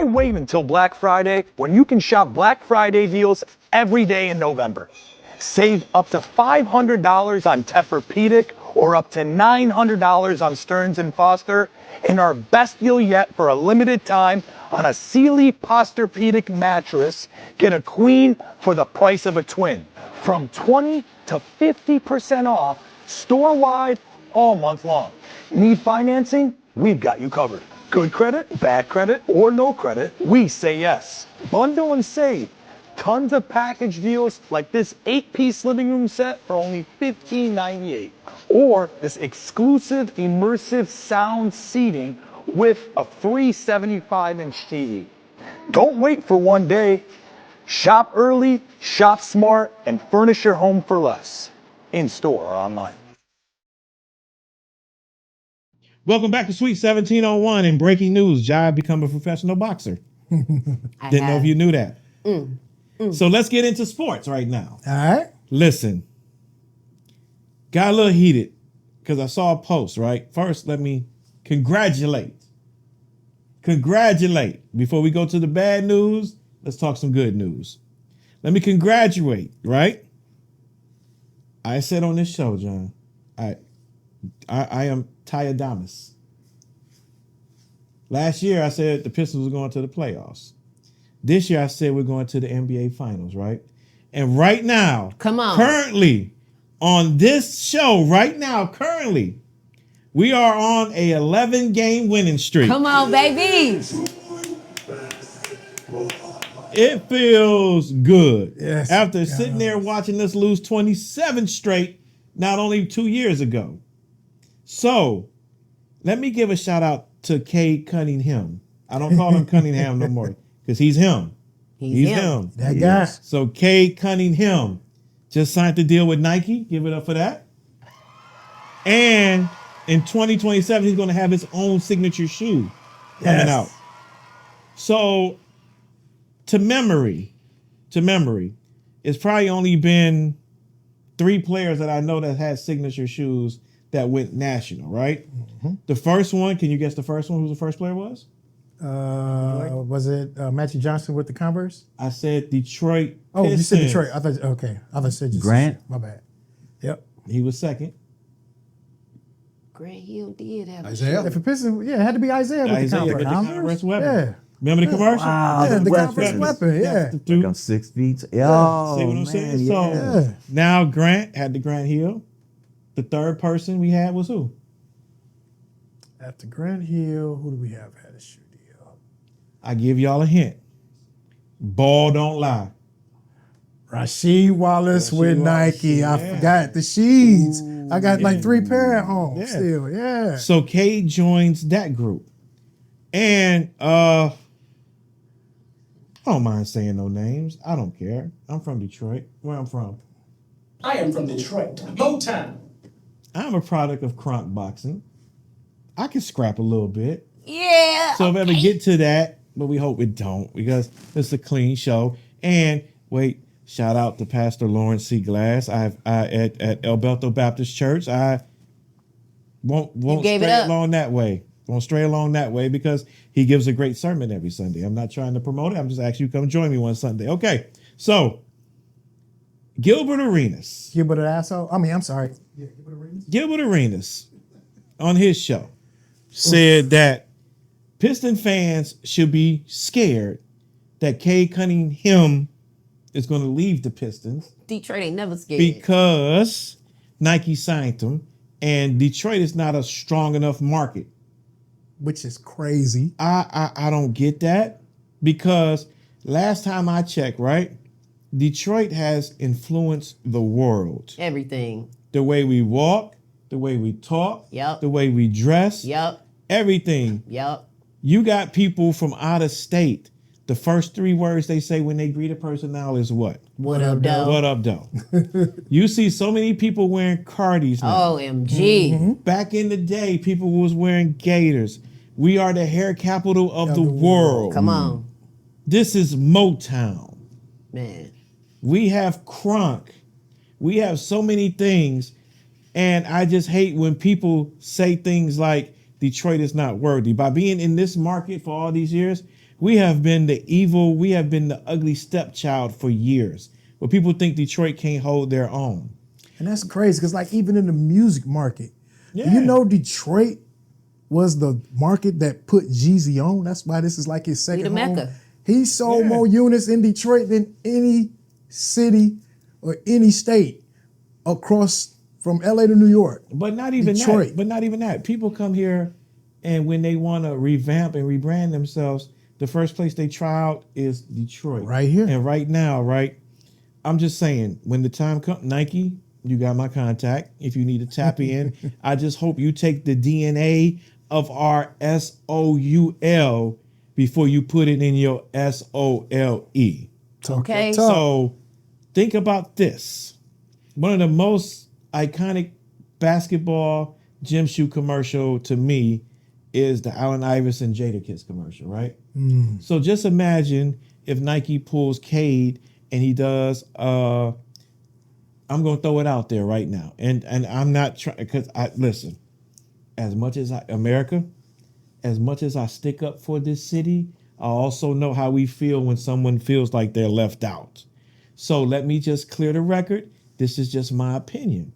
Why wait until Black Friday when you can shop Black Friday deals every day in November? Save up to $500 on Tempur-Pedic or up to $900 on Stearns & Foster, and our best deal yet for a limited time on a Sealy Posturepedic mattress. Get a queen for the price of a twin. From 20 to 50% off, store-wide, all month long. Need financing? We've got you covered. Good credit, bad credit, or no credit, we say yes. Bundle and save. Tons of package deals like this 8-piece living room set for only $15.98. Or this exclusive immersive sound seating with a free 75-inch TV. Don't wait for one day. Shop early, shop smart, and furnish your home for less. In store or online. Welcome back to Sweet 1701 and breaking news. Jai become a professional boxer. Didn't know if you knew that. So let's get into sports right now. All right. Listen, got a little heated because I saw a post, right? First, let me congratulate. Before we go to the bad news, let's talk some good news. Let me congratulate, right? I said on this show, John, I am Tyadamus. Last year, I said the Pistons were going to the playoffs. This year, I said we're going to the NBA Finals, right? And right now, currently, on this show, currently, we are on a 11-game winning streak. Come on, baby. It feels good. Yes, After sitting there watching us lose 27 straight, not only 2 years ago. So, let me give a shout out to Cade Cunningham. I don't call him Cunningham no more because he's him. He's him. That guy. So, Cade Cunningham just signed the deal with Nike. Give it up for that. And in 2027, he's going to have his own signature shoe coming out. So, to memory, it's probably only been 3 players that I know that had signature shoes that went national, right? Mm-hmm. The first one, can you guess the first one? Who the first player was? Was it Magic Johnson with the Converse? I said Detroit. Oh, Pistons. you said Detroit. I thought, okay. I thought you said Grant. My bad. Yep. He was second. Grant Hill did have Isaiah. If a Pistons, it had to be Isaiah with the Converse. With the Converse weapon. Yeah. Remember the commercial? Wow, Yeah, the weapon. Converse weapon. Yeah. Like on 6 feet. See what I'm saying? So Yeah. now Grant had the Grant Hill. The third person we had was who? After Grant Hill, who do we have had a shoe deal? I give y'all a hint. Ball don't lie. Rasheed Wallace with Nike. I forgot the sheets. I got like 3 pair at home still. Yeah. So Cade joins that group. And I don't mind saying no names. I don't care. I'm from Detroit. Where I'm from. I am from Detroit. Motown. I'm a product of Kronk boxing. I can scrap a little bit. Yeah. So if I ever get to that, but we hope it don't because it's a clean show. And wait, shout out to Pastor Lawrence C. Glass. At El Belto Baptist Church. I won't stray along that way. Won't stray along that way because he gives a great sermon every Sunday. I'm not trying to promote it. I'm just asking you to come join me one Sunday. Okay, so Gilbert Arenas. Gilbert an asshole? I mean, I'm sorry. Yeah, Gilbert Arenas on his show said that Piston fans should be scared that Cade Cunningham is going to leave the Pistons. Detroit ain't never scared. Because Nike signed him and Detroit is not a strong enough market. Which is crazy. I don't get that because last time I checked, right, Detroit has influenced the world. Everything. The way we walk, the way we talk, the way we dress, everything. You got people from out of state. The first 3 words they say when they greet a person now is what? What up, though? What up, though? You see so many people wearing Cardis now. OMG. Mm-hmm. Back in the day, people was wearing Gators. We are the hair capital of the world. Come on. This is Motown. Man. We have Kronk. We have so many things. And I just hate when people say things like Detroit is not worthy. By being in this market for all these years, We have been the evil, we have been the ugly stepchild for years, where people think Detroit can't hold their own. And that's crazy, because like even in the music market, Yeah. do you know Detroit was the market that put Jeezy on? That's why this is like his second the home. Mecca. He sold Yeah. more units in Detroit than any city or any state across from LA to New York. But not even Detroit. that. But not even that. People come here, and when they want to revamp and rebrand themselves, the first place they try out is Detroit. Right here. And right now, right? I'm just saying, when the time comes, Nike, you got my contact. If you need to tap in, I just hope you take the DNA of our SOUL before you put it in your SOLE. Okay. So think about this. One of the most iconic basketball gym shoe commercial to me is the Allen Iverson Jadakiss commercial, right? So just imagine if Nike pulls Cade and he does, I'm going to throw it out there right now. And I'm not trying, because listen, as much as as much as I stick up for this city, I also know how we feel when someone feels like they're left out. So let me just clear the record. This is just my opinion.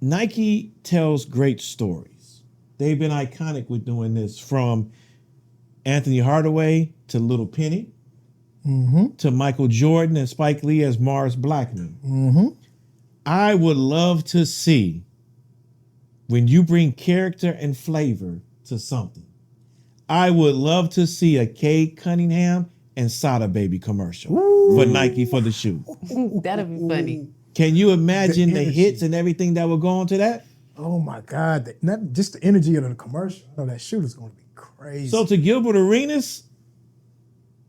Nike tells great stories. They've been iconic with doing this, from Anthony Hardaway to Little Penny to Michael Jordan and Spike Lee as Mars Blackman. I would love to see, when you bring character and flavor to something, I would love to see a Cade Cunningham and Sada Baby commercial for Nike for the shoe. That'd be funny. Can you imagine the hits and everything that would go into that? Oh my God. Not just the energy of the commercial. I know that shoot is going to be crazy. So to Gilbert Arenas,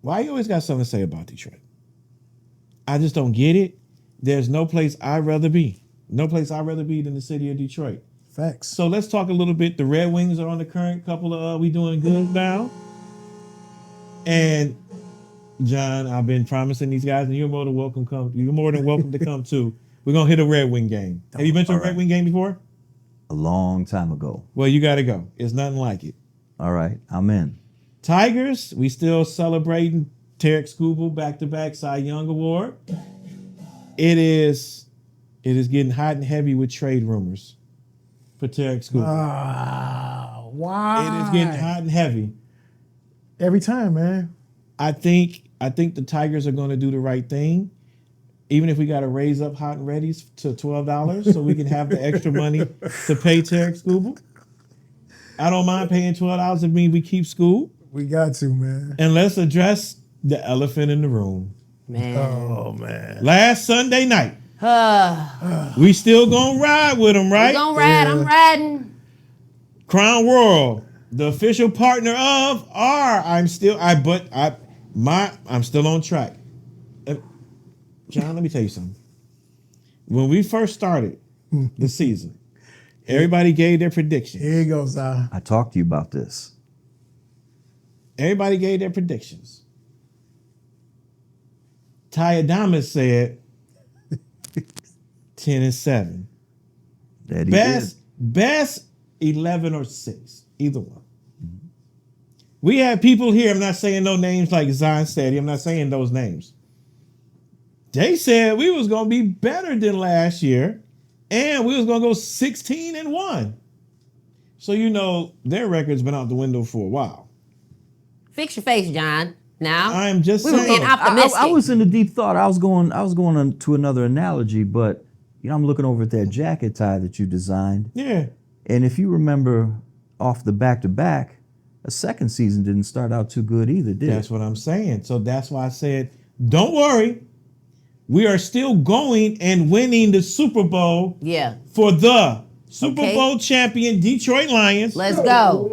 why you always got something to say about Detroit? I just don't get it. There's no place I'd rather be. No place I'd rather be than the city of Detroit. Facts. So let's talk a little bit. The Red Wings are on the current couple of we doing good now. And John, I've been promising these guys, and you're more than welcome to come too. We're gonna hit a Red Wing game. Have you been to a Red Wing game before? A long time ago. Well, you gotta go. It's nothing like it. All right, I'm in. Tigers, we still celebrating Tarek Skubal back-to-back Cy Young Award. It is getting hot and heavy with trade rumors for Tarek Skubal. Why? It is getting hot and heavy. Every time, man. I think the Tigers are going to do the right thing, even if we got to raise up Hot and Ready's to $12 so we can have the extra money to pay Tarek Skubal. I don't mind paying $12 if it means we keep Skubal. We got to, man. And let's address the elephant in the room. Man. Oh, man. Last Sunday night, we still gonna ride with him, right? We gonna ride. I'm riding. Crown World, the official partner of I'm still on track. John, let me tell you something. When we first started the season, everybody gave their predictions. Here you go, Zah. I talked to you about this. Everybody gave their predictions. Ty Adamas said 10-7. That he Best 11 or 6, either one. We had people here, I'm not saying no names like Zion Steady, I'm not saying those names. They said we was gonna be better than last year, and we was gonna go 16-1. So you know their record's been out the window for a while. Fix your face, John. Now I'm just we were saying. being optimistic. I was in a deep thought. I was going on to another analogy, but you know, I'm looking over at that jacket tie that you designed. Yeah. And if you remember off the back-to-back, a second season didn't start out too good either, did That's it? what I'm saying. So that's why I said, don't worry. We are still going and winning the Super Bowl for the Super Bowl champion Detroit Lions. Let's go.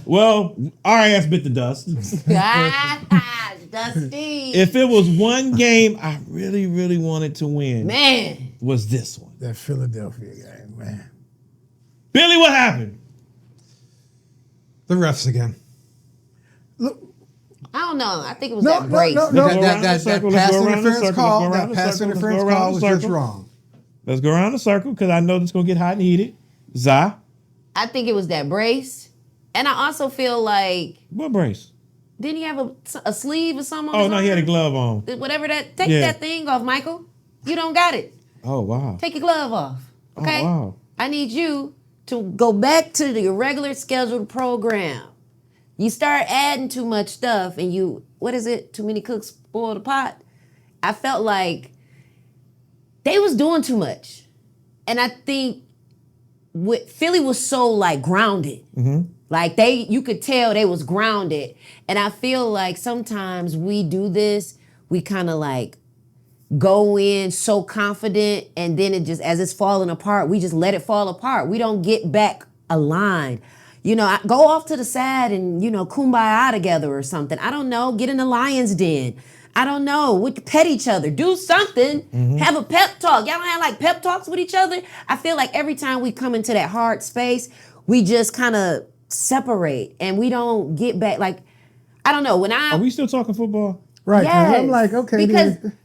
Well, our ass bit the dust. Dusty. If it was one game I really, really wanted to win, Man, was this one. That Philadelphia game, man. Billy, what happened? The refs again. Look, I don't know. I think it was that brace. That pass interference call was just wrong. Let's go around the circle because I know it's going to get hot and heated. Zsa. I think it was that brace. And I also feel like... What brace? Didn't he have a sleeve or something on Oh, his no, arm? he had a glove on. Whatever that... Take that thing off, Michael. You don't got it. Oh, wow. Take your glove off. Okay? Oh, wow. I need you to go back to the regular scheduled program. You start adding too much stuff and you... What is it? Too many cooks spoil the pot? I felt like they was doing too much. And I think Philly was so like grounded. Mm-hmm. Like you could tell they was grounded. And I feel like sometimes we do this, we kind of like go in so confident and then it just, as it's falling apart, we just let it fall apart. We don't get back aligned. You know, go off to the side and, you know, kumbaya together or something. I don't know, get in the lion's den. I don't know, we could pet each other, do something, have a pep talk. Y'all don't have like pep talks with each other? I feel like every time we come into that hard space, we just kind of separate and we don't get back. Like, I don't know, Are we still talking football? Right. Yes, I'm like, okay.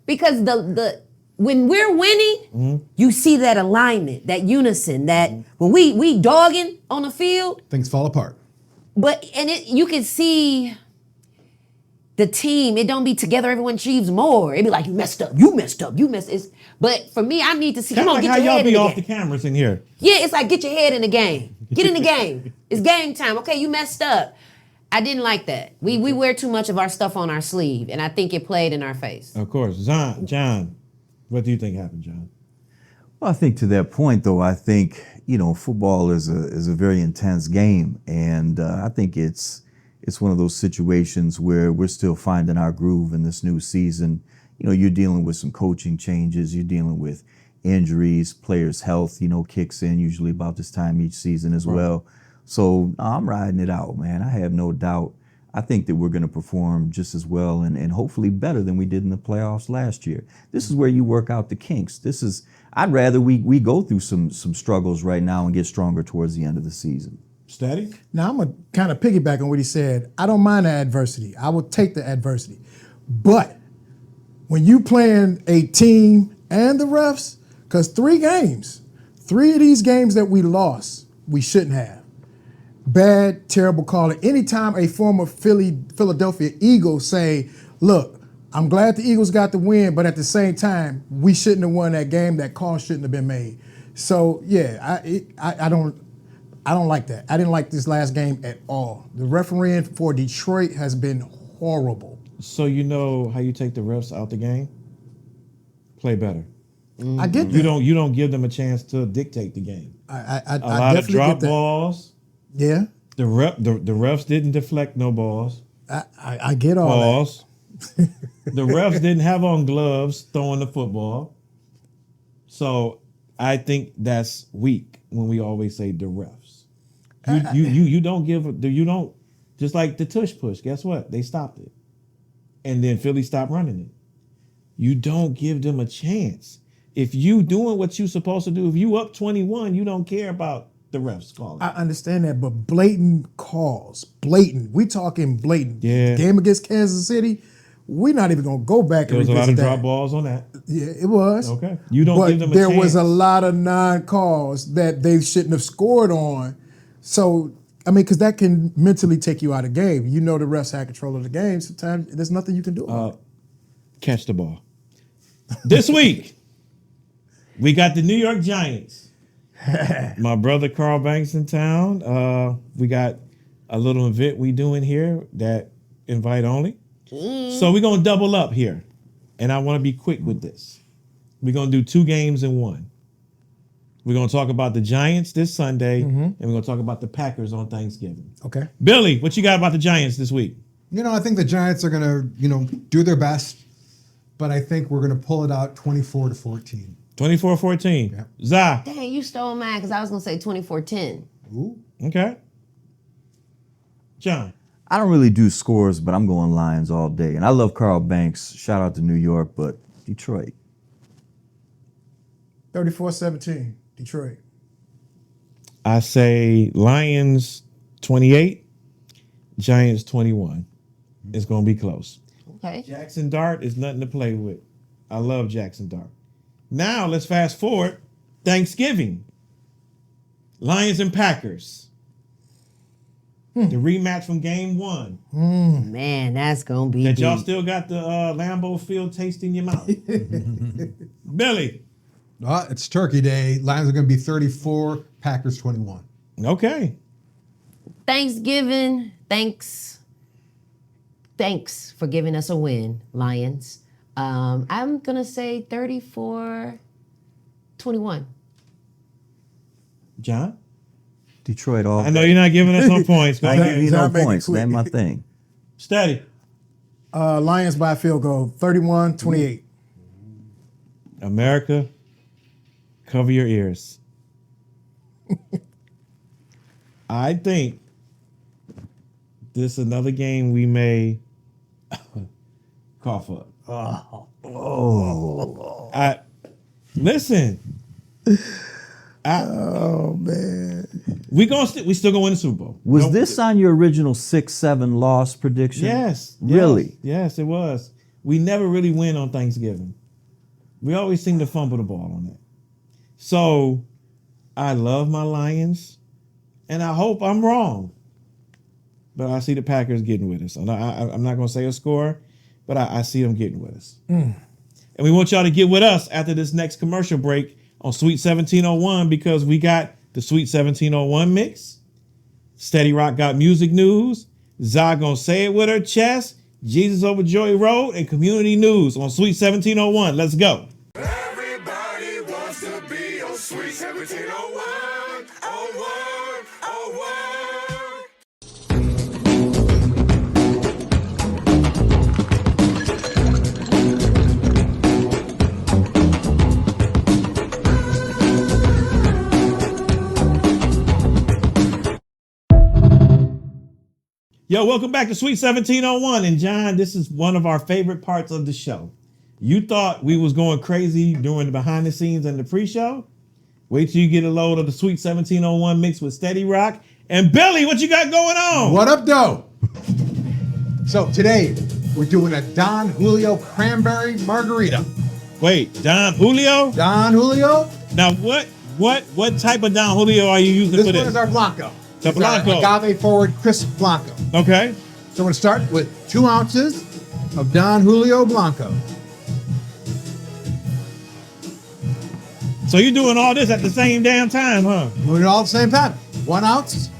because the when we're winning, you see that alignment, that unison, that when we dogging on the field, Things fall apart. You can see the team, it don't be together, everyone achieves more. It be like, you messed up. But for me, I need to see, come on, like get how your y'all head be in the off game. the cameras in here. Yeah, it's like, get your head in the game. Get in the game. It's game time. Okay, you messed up. I didn't like that. We wear too much of our stuff on our sleeve, and I think it played in our face. Of course. John, what do you think happened, John? Well, I think to that point, though, I think, you know, football is a very intense game. And I think it's one of those situations where we're still finding our groove in this new season. You know, you're dealing with some coaching changes. You're dealing with injuries, players' health, you know, kicks in usually about this time each season as well. So I'm riding it out, man. I have no doubt. I think that we're going to perform just as well and hopefully better than we did in the playoffs last year. This is where you work out the kinks. I'd rather we go through some struggles right now and get stronger towards the end of the season. Steady? Now, I'm going to kind of piggyback on what he said. I don't mind the adversity. I will take the adversity. But when you playing a team and the refs, because 3 of these games that we lost, we shouldn't have. Bad, terrible calling. Anytime a former Philadelphia Eagle say, look, I'm glad the Eagles got the win, but at the same time, we shouldn't have won that game. That call shouldn't have been made. So, yeah, I don't like that. I didn't like this last game at all. The refereeing for Detroit has been horrible. So you know how you take the refs out the game? Play better. I get that. You don't give them a chance to dictate the game. I a lot of drop get that. balls. Yeah. The refs didn't deflect no balls. I get all balls. The refs didn't have on gloves throwing the football. So I think that's weak when we always say the refs. You don't just like the tush push. Guess what? They stopped it, and then Philly stopped running it. You don't give them a chance. If you doing what you supposed to do, if you up 21, you don't care about the refs calling. I understand that, but blatant calls, blatant. We talking blatant. Yeah. Game against Kansas City, we're not even gonna go back There and was a lot revisit of that. drop balls on that. Yeah, it was. Okay. You don't give them a there chance. was a lot of non-calls that they shouldn't have scored on. So, I mean, because that can mentally take you out of game. You know the refs had control of the game. Sometimes there's nothing you can do about it. Catch the ball. This week, we got the New York Giants. My brother Carl Banks in town. We got a little event we doing here that invite only. So we're going to double up here. And I want to be quick with this. We're going to do 2 games in one. We're going to talk about the Giants this Sunday, and we're going to talk about the Packers on Thanksgiving. Okay. Billy, what you got about the Giants this week? You know, I think the Giants are going to, do their best, but I think we're going to pull it out 24-14. 24-14. Yeah. Zah. Dang, you stole mine because I was going to say 24-10. Ooh. Okay. John. I don't really do scores, but I'm going Lions all day. And I love Carl Banks. Shout out to New York, but Detroit. 34-17, Detroit. I say Lions 28, Giants 21. It's going to be close. Okay. Jackson Dart is nothing to play with. I love Jackson Dart. Now let's fast forward Thanksgiving. Lions and Packers. The rematch from game 1. Man, that's gonna be That y'all deep. still got the Lambeau Field taste in your mouth. Billy. It's Turkey Day. Lions are going to be 34, Packers 21. Okay. Thanksgiving. Thanks for giving us a win, Lions. I'm gonna say 34-21. John? Detroit all I know you're not giving us no points. Go I ahead. give you no John, make it points. quick. That's my thing. Steady. Lions by a field goal, 31-28. America, cover your ears. I think this is another game we may cough up. Listen. Oh man. We still gonna win the Super Bowl. Was this on your original 6-7 loss prediction? Yes. Really? Yes, it was. We never really win on Thanksgiving. We always seem to fumble the ball on that. So I love my Lions, and I hope I'm wrong. But I see the Packers getting with us. I'm not going to say a score, but I see them getting with us. And we want y'all to get with us after this next commercial break on Sweet 1701 because we got the Sweet 1701 mix. Steady Rock got music news. Zsa gonna say it with her chest. Jesus over Joy Road and community news on Sweet 1701. Let's go. Everybody wants to be on Sweet 1701, 01, 01. Yo, welcome back to Sweet 1701. And John, this is one of our favorite parts of the show. You thought we was going crazy during the behind the scenes and the pre-show? Wait till you get a load of the Sweet 1701 mix with Steady Rock. And Billy, what you got going on? What up, though? So today, we're doing a Don Julio Cranberry Margarita. Wait, Don Julio? Don Julio? Now, what type of Don Julio are you using This for one this? is our Blanco. The It's our Blanco. agave forward crisp Blanco. Okay. So we're going to start with 2 ounces of Don Julio Blanco. So you're doing all this at the same damn time, huh? Doing it all at the same time. 1 ounce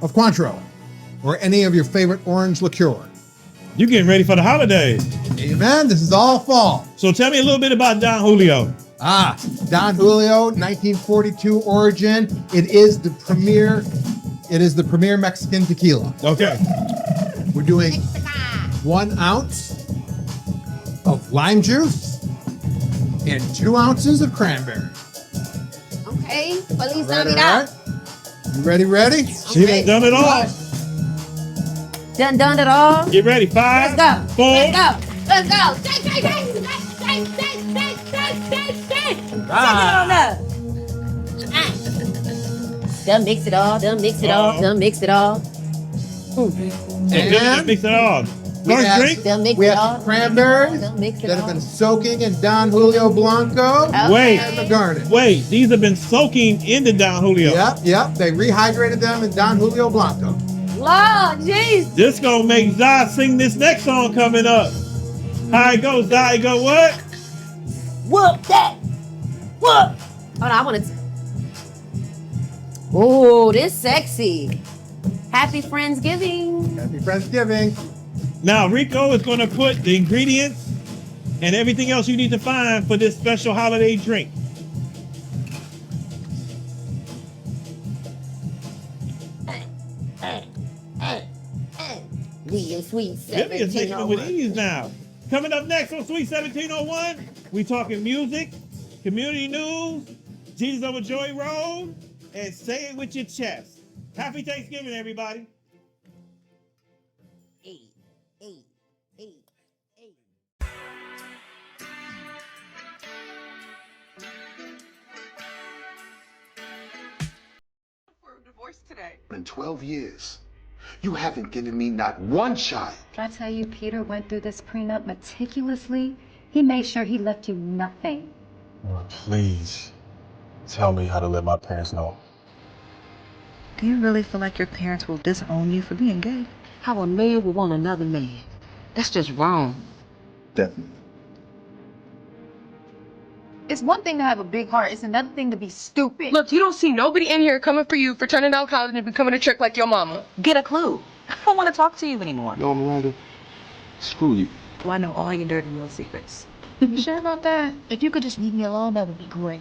of Cointreau or any of your favorite orange liqueur. You're getting ready for the holidays. Amen. This is all fall. So tell me a little bit about Don Julio. Don Julio, 1942 origin. It is the premier Mexican tequila. Okay. We're doing 1 ounce of lime juice and 2 ounces of cranberry. Okay, Feliz Right, Navidad. You ready? She done done it all. Done it all. Get ready. 5, Let's go. 4. Let's go. Done mix it all. Done mix it all. Done mix it all. And mix it all. First drink. Done mix We it have all. cranberries Done mix it that have all. been soaking in Don Julio Blanco Wait. and the garnish. Wait, these have been soaking into Don Julio. Yep. They rehydrated them in Don Julio Blanco. Lord, jeez. This gonna make Zsa sing this next song coming up. How it goes, Zsa? It go what? Whoop that. Whoop. Hold on, I want to. Oh, this sexy. Happy Friendsgiving. Happy Friendsgiving. Now Rico is gonna put the ingredients and everything else you need to find for this special holiday drink. We in Sweet Billy is taking it with 1701. ease now. Coming up next on Sweet 1701, we talking music, community news, Jesus over Joy Road, and say it with your chest. Happy Thanksgiving, everybody. Hey, hey, hey, hey. We're divorced today. In 12 years, you haven't given me not one child. Did I tell you Peter went through this prenup meticulously? He made sure he left you nothing. Oh, please. tell me how to let my parents know. Do you really feel like your parents will disown you for being gay? How a man would want another man. That's just wrong. Definitely. It's one thing to have a big heart. It's another thing to be stupid. Look, you don't see nobody in here coming for you for turning down college and becoming a trick like your mama. Get a clue. I don't want to talk to you anymore. No, Miranda. Screw you. Well, I know all your dirty little secrets. You sure about that? If you could just leave me alone, that would be great.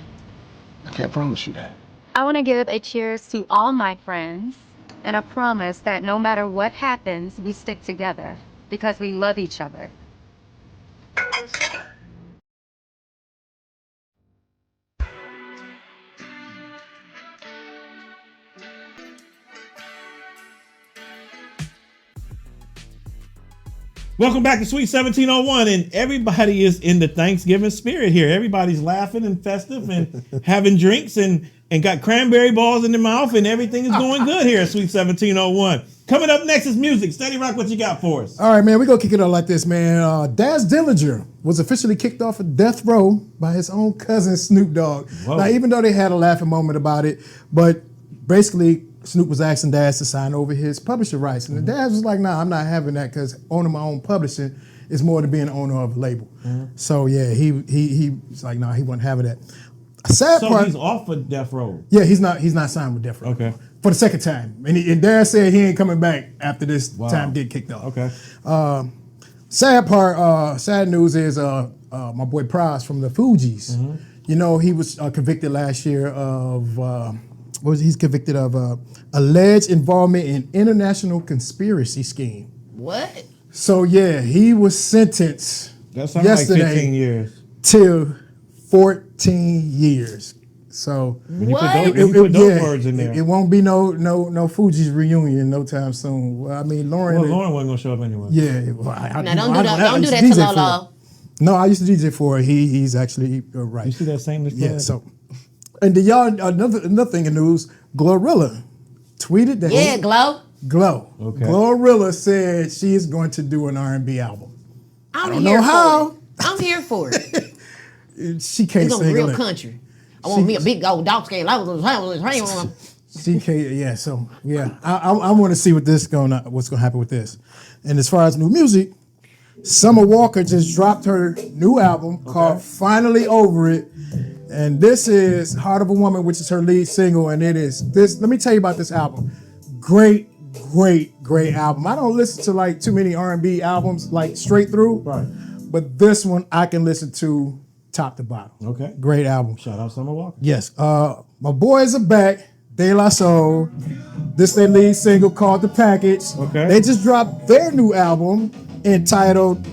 I can't promise you that. I want to give a cheers to all my friends and a promise that no matter what happens, we stick together because we love each other. Welcome back to Sweet 1701, and everybody is in the Thanksgiving spirit here. Everybody's laughing and festive and having drinks and got cranberry balls in their mouth, and everything is going good here at Sweet 1701. Coming up next is music. Steady Rock, what you got for us? All right, man, we're going to kick it off like this, man. Daz Dillinger was officially kicked off of death row by his own cousin, Snoop Dogg. Whoa. Now, even though they had a laughing moment about it, but basically, Snoop was asking Daz to sign over his publisher rights. And Daz was like, nah, I'm not having that because owning my own publishing is more than being owner of a label. So, yeah, he was like, nah, he wasn't having that. Sad So part, he's off of death row. yeah, he's not signed with Death Row. Okay. For the second time. And Daz said he ain't coming back after this time get kicked off. Okay. Sad news is my boy Price from the Fugees. You know, he was convicted last year of he's convicted of alleged involvement in international conspiracy scheme. What? So yeah, he was sentenced That sounds like 15 years. to 14 years. So When you put those words in there. It won't be no Fugees reunion no time soon. Well, I mean, Lauren. Well, Lauren wasn't gonna show up anyway. Yeah. Well, Now don't do that to Lolo. No, I used to DJ for her. He's actually right. You see that same Yeah. So, and the y'all another thing in news, Glorilla tweeted that. Yeah, Glow. Okay. Glorilla said she is going to do an R&B album. I'm I don't here know for how. it. I'm here for it. She can't It's gonna sing be real it. country. I want me a big old dog scale. She can't. Yeah. So yeah, I want to see what's gonna happen with this. And as far as new music, Summer Walker just dropped her new album called Finally Over It. And this is Heart of a Woman, which is her lead single. And it is this. Let me tell you about this album. Great album. I don't listen to like too many R&B albums like straight through. Right. But this one I can listen to top to bottom. Okay. Great album. Shout out Summer Walker. Yes. My boys are back. De La Soul. This their lead single called The Package. Okay. They just dropped their new album entitled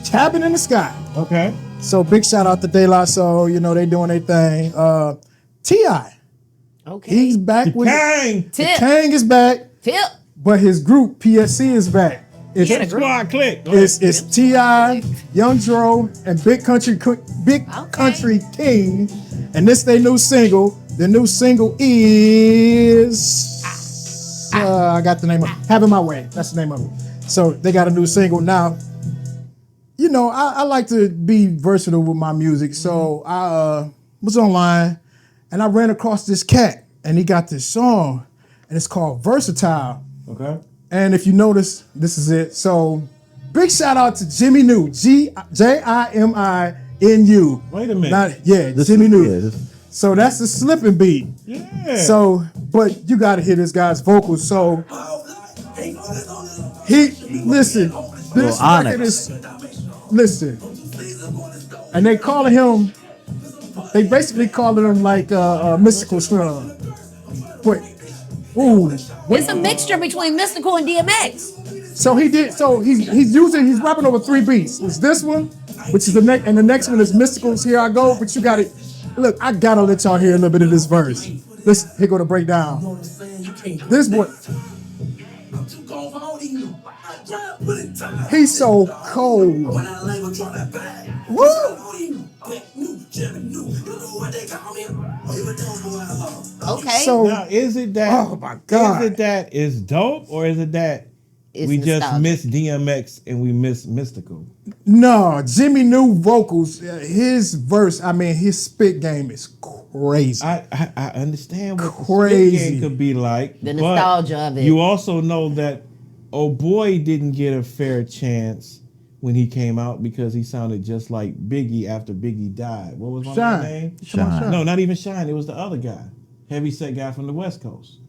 Cabin in the Sky. Okay. So big shout out to De La Soul. You know, they doing their thing. T.I. Okay. He's back with Kang. The Kang is back. Tip. But his group, PSC, is back. It's Squad Click. It's T.I., Young Dro, and Big Country King. And this their new single. The new single is I got the name of it. Having My Way. That's the name of it. So they got a new single now. You know, I like to be versatile with my music. So I was online and I ran across this cat and he got this song and it's called Versatile. Okay. And if you notice, this is it. So big shout out to Jimmy New, Jiminu. Wait a minute. Jimmy New. So that's the slipping beat. Yeah. So, but you gotta hear this guy's vocals. So listen, this record is, listen. And they calling him, they basically calling him like Mystical Shrub. Wait. Ooh. It's a mixture between Mystical and DMX. So he's rapping over 3 beats. It's this one, which is the next, and the next one is Mystical's Here I Go, but you gotta, look, I gotta let y'all hear a little bit of this verse. Here go the breakdown. This boy, he's so cold. Woo! Okay. So now, is it that? Oh my God! Is it that it's dope, or is it that it's we just nostalgic. miss DMX and we miss Mystical. No, Jimmy New vocals, his verse, I mean, his spit game is crazy. I understand what Crazy. the spit game could be like. The but nostalgia of it. You also know that Boy didn't get a fair chance when he came out because he sounded just like Biggie after Biggie died. What was my Shine. name? Shine. No, not even Shine. It was the other guy, heavyset guy from the West Coast.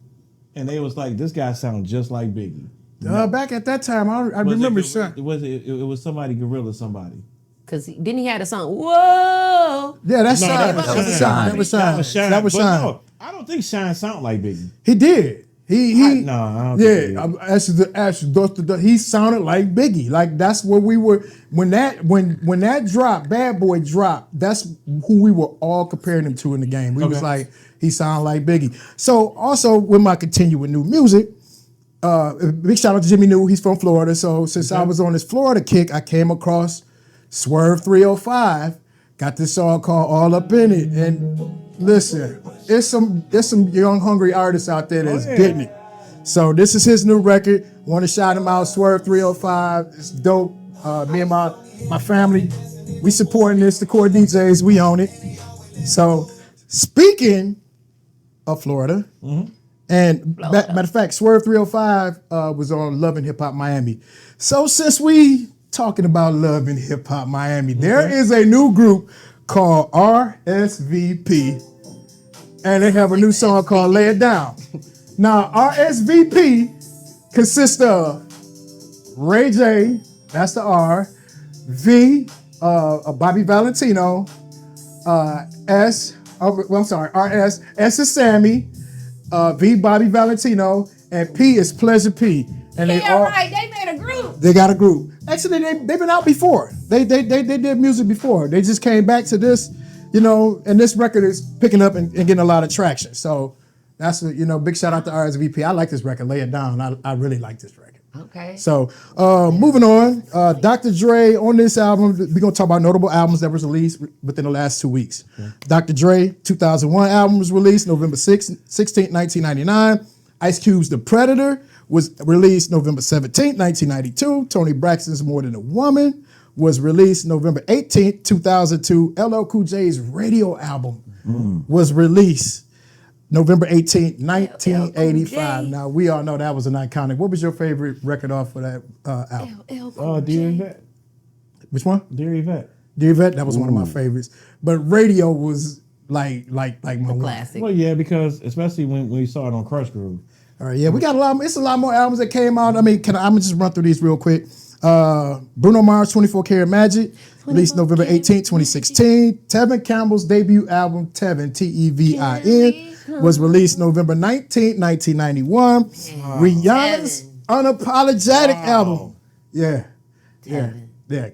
And they was like, this guy sounds just like Biggie. Back at that time, I remember Shine. It was somebody, Gorilla somebody. Cause didn't he had a song? Whoa. Yeah, that's No, Shine. that That was was Shine. Shine. That was Shine. That was Shine. That was But Shine. no, I don't think Shine sound like Biggie. He did. He No, I don't think he did. actually, he sounded like Biggie. Like that's where we were when that dropped, Bad Boy dropped. That's who we were all comparing him to in the game. We was Okay. like, he sounded like Biggie. So also with my continue with new music, big shout out to Jimmy New. He's from Florida. So since I was on this Florida kick, I came across Swerve 305. Got this song called All Up in It, and listen, there's some young hungry artists out there that's getting it. So this is his new record. Want to shout him out, Swerve 305. It's dope. Me and my family, we supporting this. The core DJs, we own it. So speaking of Florida, and matter of fact, Swerve 305 was on Love and Hip Hop Miami. So since we talking about Love and Hip Hop Miami, there is a new group called RSVP, and they have a new song called Lay It Down. Now, RSVP consists of Ray J, that's the R, V, Bobby Valentino, S, RS, S is Sammy, V, Bobby Valentino, and P is Pleasure P. And they all right. They made a group. They got a group. Actually, they've been out before. They did music before. They just came back to this, and this record is picking up and getting a lot of traction. So that's big shout out to RSVP. I like this record. Lay It Down. I really like this record. Okay. So moving on, Dr. Dre on this album, we're gonna talk about notable albums that was released within the last 2 weeks. Dr. Dre 2001 album was released November 16th, 1999. Ice Cube's The Predator was released November 17th, 1992. Tony Braxton's More Than a Woman was released November 18th, 2002. LL Cool J's Radio album was released November 18th, 1985. Now, we all know that was an iconic. What was your favorite record off of that album? Dear Yvette. Which one? Dear Yvette. Dear Yvette, that was one of my favorites. But Radio was like my classic. Well, yeah, because especially when we saw it on Crush Groove. All right, yeah, we got a lot. It's a lot more albums that came out. I mean, I'm gonna just run through these real quick. Bruno Mars, 24 Karat Magic, released November 18, 2016. Tevin Campbell's debut album, Tevin, Tevin, was released November 19, 1991. Rihanna's Unapologetic album. Yeah.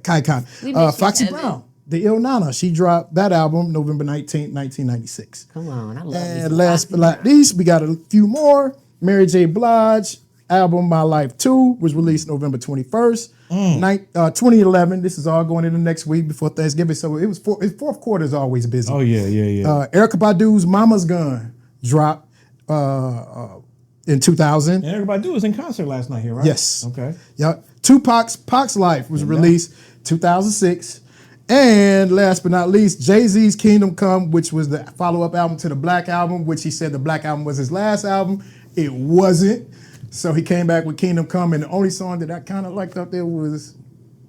Kai Khan. Foxy Brown, The Ill Nana, she dropped that album November 19, 1996. Come on, I love And last but not least, we got a few more. Mary J. Blige album My Life 2 was released November 21st, 2011. This is all going into next week before Thanksgiving. So it was fourth quarter is always busy. Oh, yeah. Erykah Badu's Mama's Gun dropped in 2000. And Erykah Badu was in concert last night here, right? Yes. Okay. Yep. Tupac's Pac's Life was released 2006. And last but not least, Jay-Z's Kingdom Come, which was the follow-up album to the Black Album, which he said the Black Album was his last album. It wasn't. So he came back with Kingdom Come, and the only song that I kind of liked out there was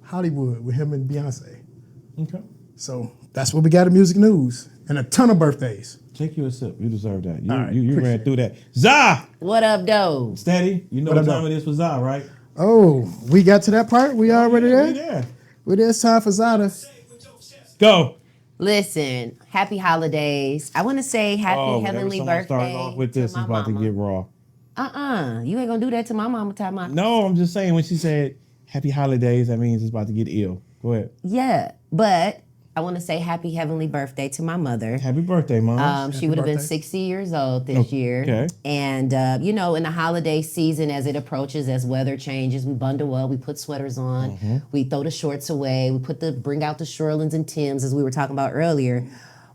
Hollywood with him and Beyonce. Okay. So that's what we got in music news. And a ton of birthdays. Take you a sip. You deserve that. All right, You ran through that. Zsa! What up, though? Steady. You know what time it is for Zsa, right? Oh, we got to that part? We already there? We there. Well, it's time for Zada. Go. Listen, happy holidays. I want to say happy heavenly birthday. Starting off with this is about to get raw. You ain't gonna do that to my mama time out. No, I'm just saying when she said happy holidays, that means it's about to get ill. Go ahead. Yeah, but I want to say happy heavenly birthday to my mother. Happy birthday, Mom. She would have been 60 years old this year. Okay. And, in the holiday season, as it approaches, as weather changes, we bundle up, we put sweaters on, we throw the shorts away, we bring out the Sherlins and Tims, as we were talking about earlier.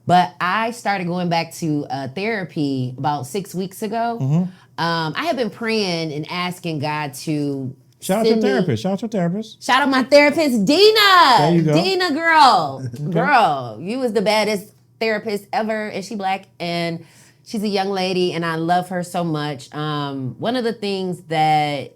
But I started going back to therapy about 6 weeks ago. I have been praying and asking God to Shout out your therapist. Shout out your therapist. Shout out my therapist, Dina. There you go. Dina, girl. Girl, you was the baddest therapist ever, and she black, and she's a young lady, and I love her so much. One of the things that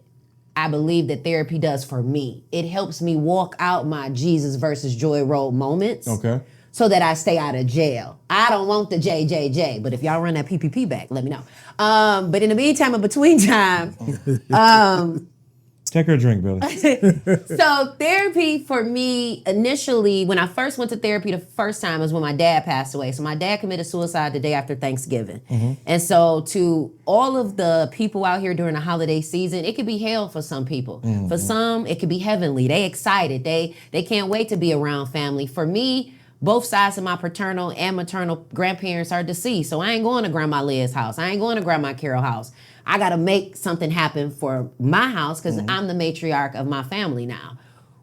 I believe that therapy does for me, it helps me walk out my Jesus versus Joy Road moments. Okay. So that I stay out of jail. I don't want the JJJ, but if y'all run that PPP back, let me know. But in the meantime, in between time, take her a drink, Billy. so therapy for me, initially, when I first went to therapy the first time was when my dad passed away. So my dad committed suicide the day after Thanksgiving. And so to all of the people out here during the holiday season, it could be hell for some people. For some, it could be heavenly. They excited. They can't wait to be around family. For me, both sides of my paternal and maternal grandparents are deceased. So I ain't going to Grandma Liz house. I ain't going to Grandma Carol house. I got to make something happen for my house because I'm the matriarch of my family now,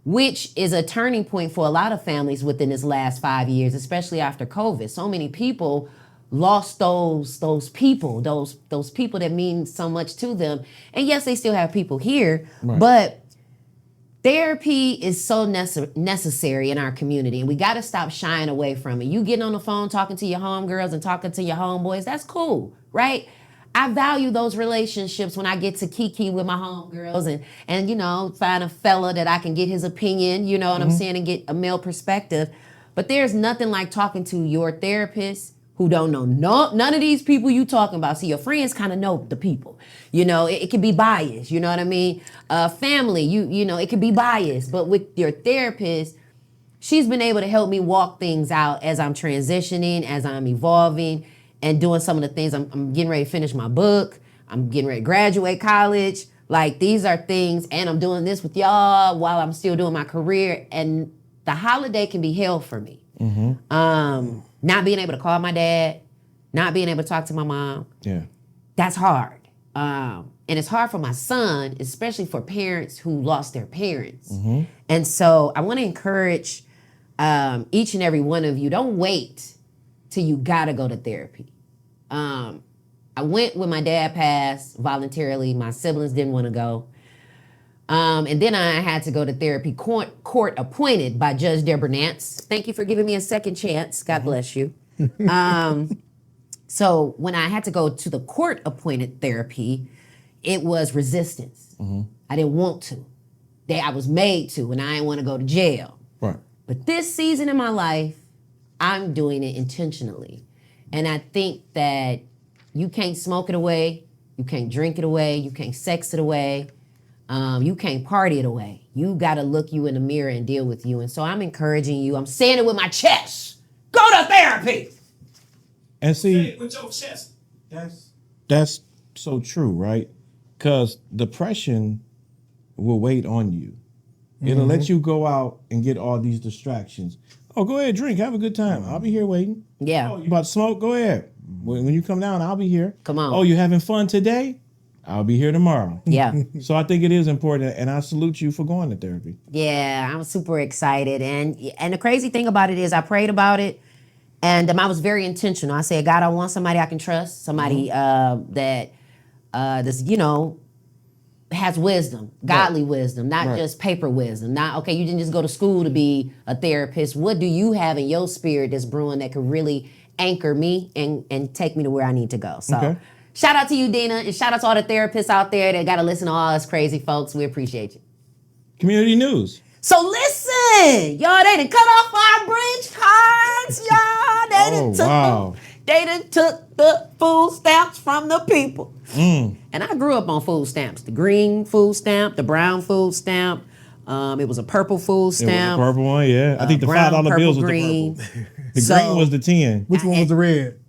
which is a turning point for a lot of families within this last 5 years, especially after COVID. So many people lost those people that mean so much to them. And yes, they still have people here, but therapy is so necessary in our community, and we got to stop shying away from it. You getting on the phone talking to your homegirls and talking to your homeboys, that's cool, right? I value those relationships when I get to kiki with my homegirls and you know, find a fella that I can get his opinion, you know what I'm saying, and get a male perspective. But there's nothing like talking to your therapist who don't know none of these people you talking about. See, your friends kind of know the people. You know, it can be biased, you know what I mean? Family, you know, it can be biased. But with your therapist, she's been able to help me walk things out as I'm transitioning, as I'm evolving, and doing some of the things. I'm getting ready to finish my book. I'm getting ready to graduate college. Like, these are things, and I'm doing this with y'all while I'm still doing my career. And the holiday can be hell for me. Not being able to call my dad, not being able to talk to my mom. Yeah. That's hard. And it's hard for my son, especially for parents who lost their parents. And so I want to encourage each and every one of you, don't wait till you gotta go to therapy. I went when my dad passed voluntarily. My siblings didn't want to go. And then I had to go to therapy court appointed by Judge Deborah Nance. Thank you for giving me a second chance. God bless you. So when I had to go to the court appointed therapy, it was resistance. I didn't want to. I was made to, and I didn't want to go to jail. Right. But this season in my life, I'm doing it intentionally. And I think that you can't smoke it away, you can't drink it away, you can't sex it away. You can't party it away. You got to look you in the mirror and deal with you. And so I'm encouraging you. I'm saying it with my chest. Go to therapy. And see, with your chest. that's so true, right? Because depression will wait on you. It'll let you go out and get all these distractions. Oh, go ahead, drink, have a good time. I'll be here waiting. Yeah. Oh, you about to smoke? Go ahead. When you come down, I'll be here. Come on. Oh, you having fun today? I'll be here tomorrow. Yeah. So I think it is important, and I salute you for going to therapy. Yeah, I'm super excited. And the crazy thing about it is I prayed about it, and I was very intentional. I said, God, I want somebody I can trust, somebody that that's, you know, has wisdom, godly wisdom, not just paper wisdom. Not, okay, you didn't just go to school to be a therapist. What do you have in your spirit that's brewing that could really anchor me and take me to where I need to go? So shout out to you, Dina, and shout out to all the therapists out there that got to listen to all us crazy folks. We appreciate you. Community news. So listen, y'all, they done cut off our bridge cards, y'all. They done took the food stamps from the people. And I grew up on food stamps. The green food stamp, the brown food stamp. It was a purple food stamp. It was a purple one, yeah. I think the $5 bills was green. the purple. The green was the 10. Which one was the red?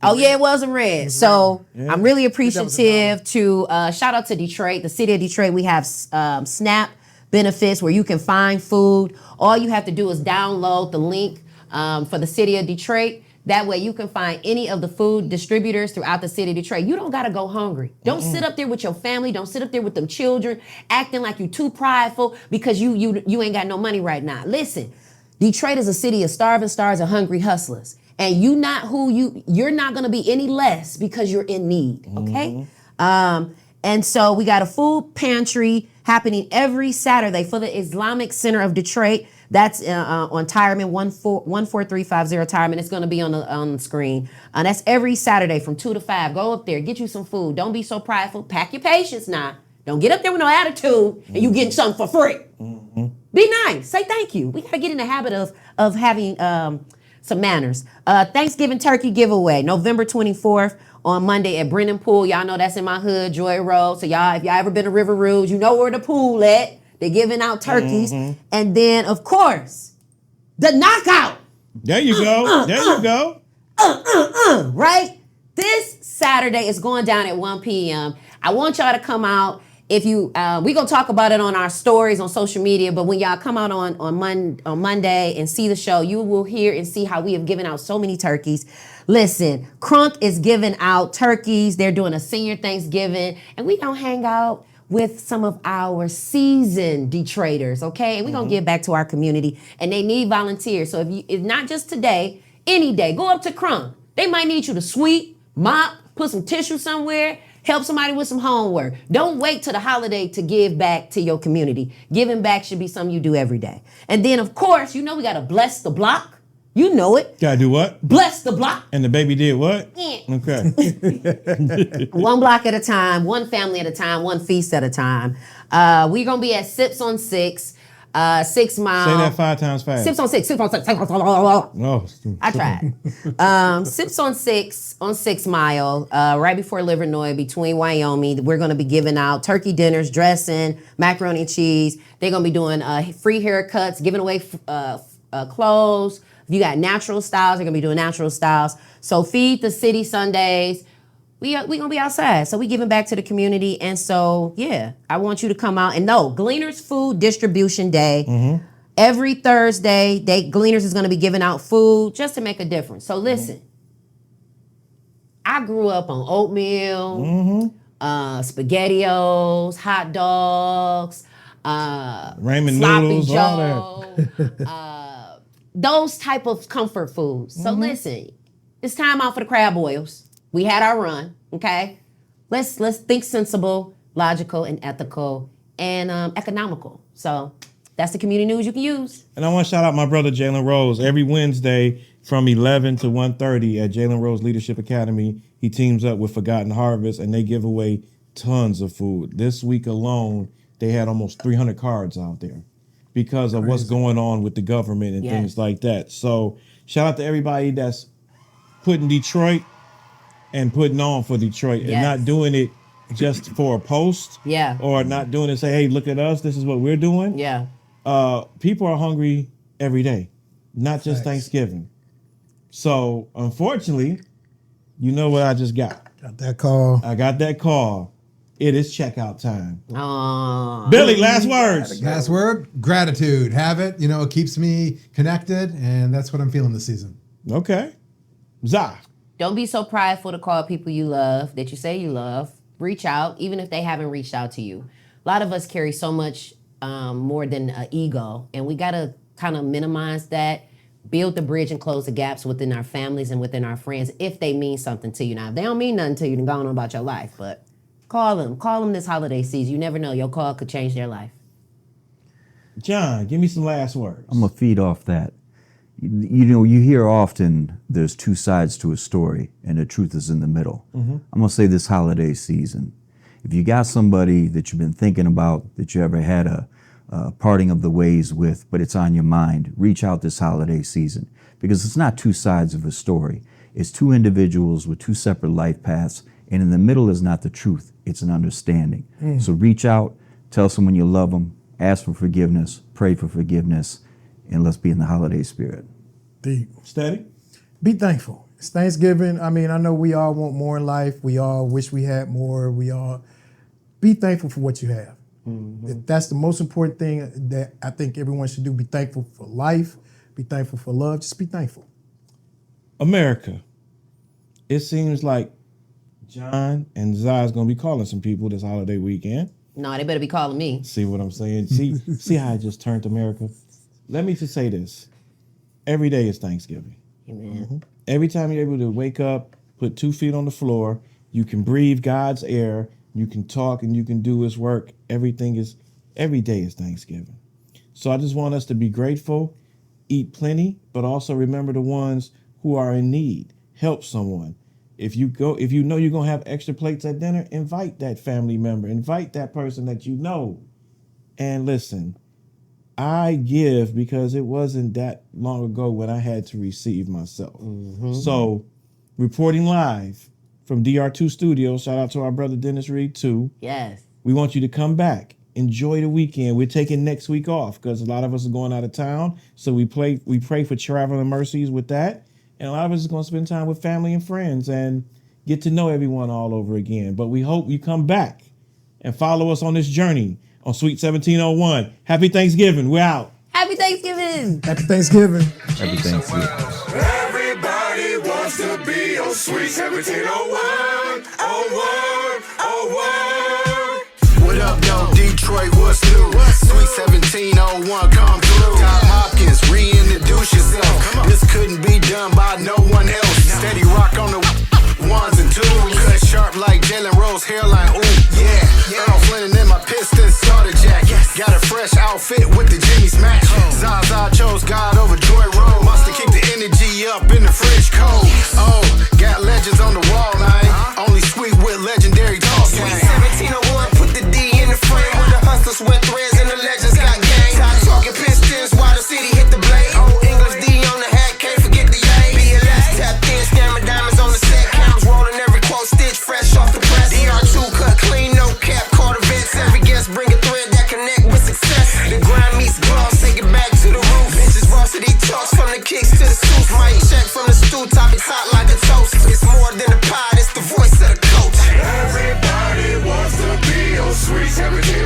Oh, yeah, it wasn't red. So I'm really appreciative to, shout out to Detroit, the city of Detroit. We have SNAP benefits where you can find food. All you have to do is download the link for the city of Detroit. That way you can find any of the food distributors throughout the city of Detroit. You don't gotta go hungry. Don't sit up there with your family. Don't sit up there with them children acting like you too prideful because you ain't got no money right now. Listen, Detroit is a city of starving stars and hungry hustlers. And you're not gonna be any less because you're in need, okay? And so we got a food pantry happening every Saturday for the Islamic Center of Detroit. That's on Tireman 14350 Tireman. It's going to be on the screen. That's every Saturday from 2 to 5. Go up there, get you some food. Don't be so prideful. Pack your patience now. Don't get up there with no attitude and you getting something for free. Be nice. Say thank you. We got to get in the habit of having some manners. Thanksgiving turkey giveaway, November 24th on Monday at Brennan Pool. Y'all know that's in my hood, Joy Road. So y'all, if y'all ever been to River Rouge, you know where the pool at. They're giving out turkeys. And then, of course, the knockout. There you go. There you go. Right? This Saturday is going down at 1 p.m. I want y'all to come out. If you, we're going to talk about it on our stories on social media, but when y'all come out on Monday and see the show, you will hear and see how we have given out so many turkeys. Listen, Kronk is giving out turkeys. They're doing a senior Thanksgiving, and we going to hang out with some of our seasoned Detroiters, okay? And we're going to give back to our community, and they need volunteers. So if not just today, any day, go up to Kronk. They might need you to sweep, mop, put some tissue somewhere, help somebody with some homework. Don't wait till the holiday to give back to your community. Giving back should be something you do every day. And then, of course, you know we got to bless the block. You know it. Gotta do what? Bless the block. And the baby did what? Yeah. Okay. One block at a time, one family at a time, one feast at a time. We're going to be at Sips on 6, 6 Mile. Say that 5 times fast. Sips on 6, Sips on 6. Oh, I tried. Sips on 6 Mile, right before Livernois, between Wyoming. We're going to be giving out turkey dinners, dressing, macaroni and cheese. They're going to be doing free haircuts, giving away clothes. If you got natural styles, they're going to be doing natural styles. So feed the city Sundays. We going to be outside. So we giving back to the community. And so, yeah, I want you to come out. And no, Gleaners Food Distribution Day. Every Thursday, Gleaners is going to be giving out food just to make a difference. So listen, I grew up on oatmeal, SpaghettiOs, hot dogs, ramen sloppy noodles, Joe, all that. those type of comfort foods. So listen, it's time out for the crab boils. We had our run, okay? Let's think sensible, logical, and ethical, and economical. So that's the community news you can use. And I want to shout out my brother Jalen Rose. Every Wednesday from 11 to 1:30 at Jalen Rose Leadership Academy, he teams up with Forgotten Harvest, and they give away tons of food. This week alone, they had almost 300 cards out there because of what's going on with the government and things like that. So shout out to everybody that's putting Detroit and putting on for Detroit and not doing it just for a post or not doing it say, hey, look at us, this is what we're doing. People are hungry every day, not just Thanksgiving. So unfortunately, you know what I just got? Got that call. I got that call. It is checkout time. Billy, last words. Last word, gratitude. Have it. You know, it keeps me connected, and that's what I'm feeling this season. Okay. Zsa. Don't be so prideful to call people you love, that you say you love. Reach out, even if they haven't reached out to you. A lot of us carry so much more than an ego, and we got to kind of minimize that, build the bridge and close the gaps within our families and within our friends if they mean something to you. Now, if they don't mean nothing to you, then go on about your life, but call them this holiday season. You never know, your call could change their life. John, give me some last words. I'm going to feed off that. You know, you hear often there's two sides to a story, and the truth is in the middle. I'm going to say this holiday season, if you got somebody that you've been thinking about, that you ever had a parting of the ways with, but it's on your mind, reach out this holiday season, because it's not two sides of a story. It's two individuals with two separate life paths, and in the middle is not the truth, it's an understanding. So reach out, tell someone you love them, ask for forgiveness, pray for forgiveness, and let's be in the holiday spirit. Deep. Steady. Be thankful. It's Thanksgiving. I mean, I know we all want more in life. We all wish we had more. We all be thankful for what you have. That's the most important thing that I think everyone should do. Be thankful for life. Be thankful for love. Just be thankful. America. It seems like John and Zai is going to be calling some people this holiday weekend. No, they better be calling me. See what I'm saying? See how I just turned America? Let me just say this. Every day is Thanksgiving. Amen. Every time you're able to wake up, put 2 feet on the floor, you can breathe God's air, you can talk and you can do his work. Everything is Every day is Thanksgiving. So I just want us to be grateful, eat plenty, but also remember the ones who are in need. Help someone. If you know you're gonna have extra plates at dinner, invite that family member, invite that person that you know. And listen, I give because it wasn't that long ago when I had to receive myself. So, reporting live from DR2 Studios, shout out to our brother Dennis Reed too. Yes. We want you to come back. Enjoy the weekend. We're taking next week off because a lot of us are going out of town. So we pray for traveling mercies with that. And a lot of us are going to spend time with family and friends and get to know everyone all over again. But we hope you come back and follow us on this journey on Sweet 1701. Happy Thanksgiving. We're out. Happy Thanksgiving. Happy Thanksgiving. Happy Thanksgiving. Everybody wants to be on Sweet 1701. What up, though, Detroit, what's new? Sweet 1701, come through. Top Mopkins, reintroduce yourself. This couldn't be done by no one else. Steady rock on the ones and twos. Cut sharp like Jalen Rose hairline, ooh, yeah. Earl Flynn in my Pistons starter jacket. Got a fresh outfit with the Jimmy Smash. Zsa Zsa chose God over Joy Road. Must have kept the energy up in the fridge cold. Oh, got legends on the wall, man. Only sweet with legendary talk. Sweet 1701, put the D in the frame. Where the hustlers wear threads and the legends got gang. Top talking Pistons while the city hit the blade. Old English D on the hat, can't forget the A. BLS tapped in, scamming diamonds on the set. Counts rolling every quote, stitch fresh off the press. DR2 cut clean, no cap, caught events. Every guest bring a thread that connect with success. The grind meets gloss, take it back to the roof. Bitches varsity talks from the kicks to the suits. Mic check from the stool, topics hot like a toast. It's more than a pod, it's the voice of the coach. Everybody wants to be on Sweet 17.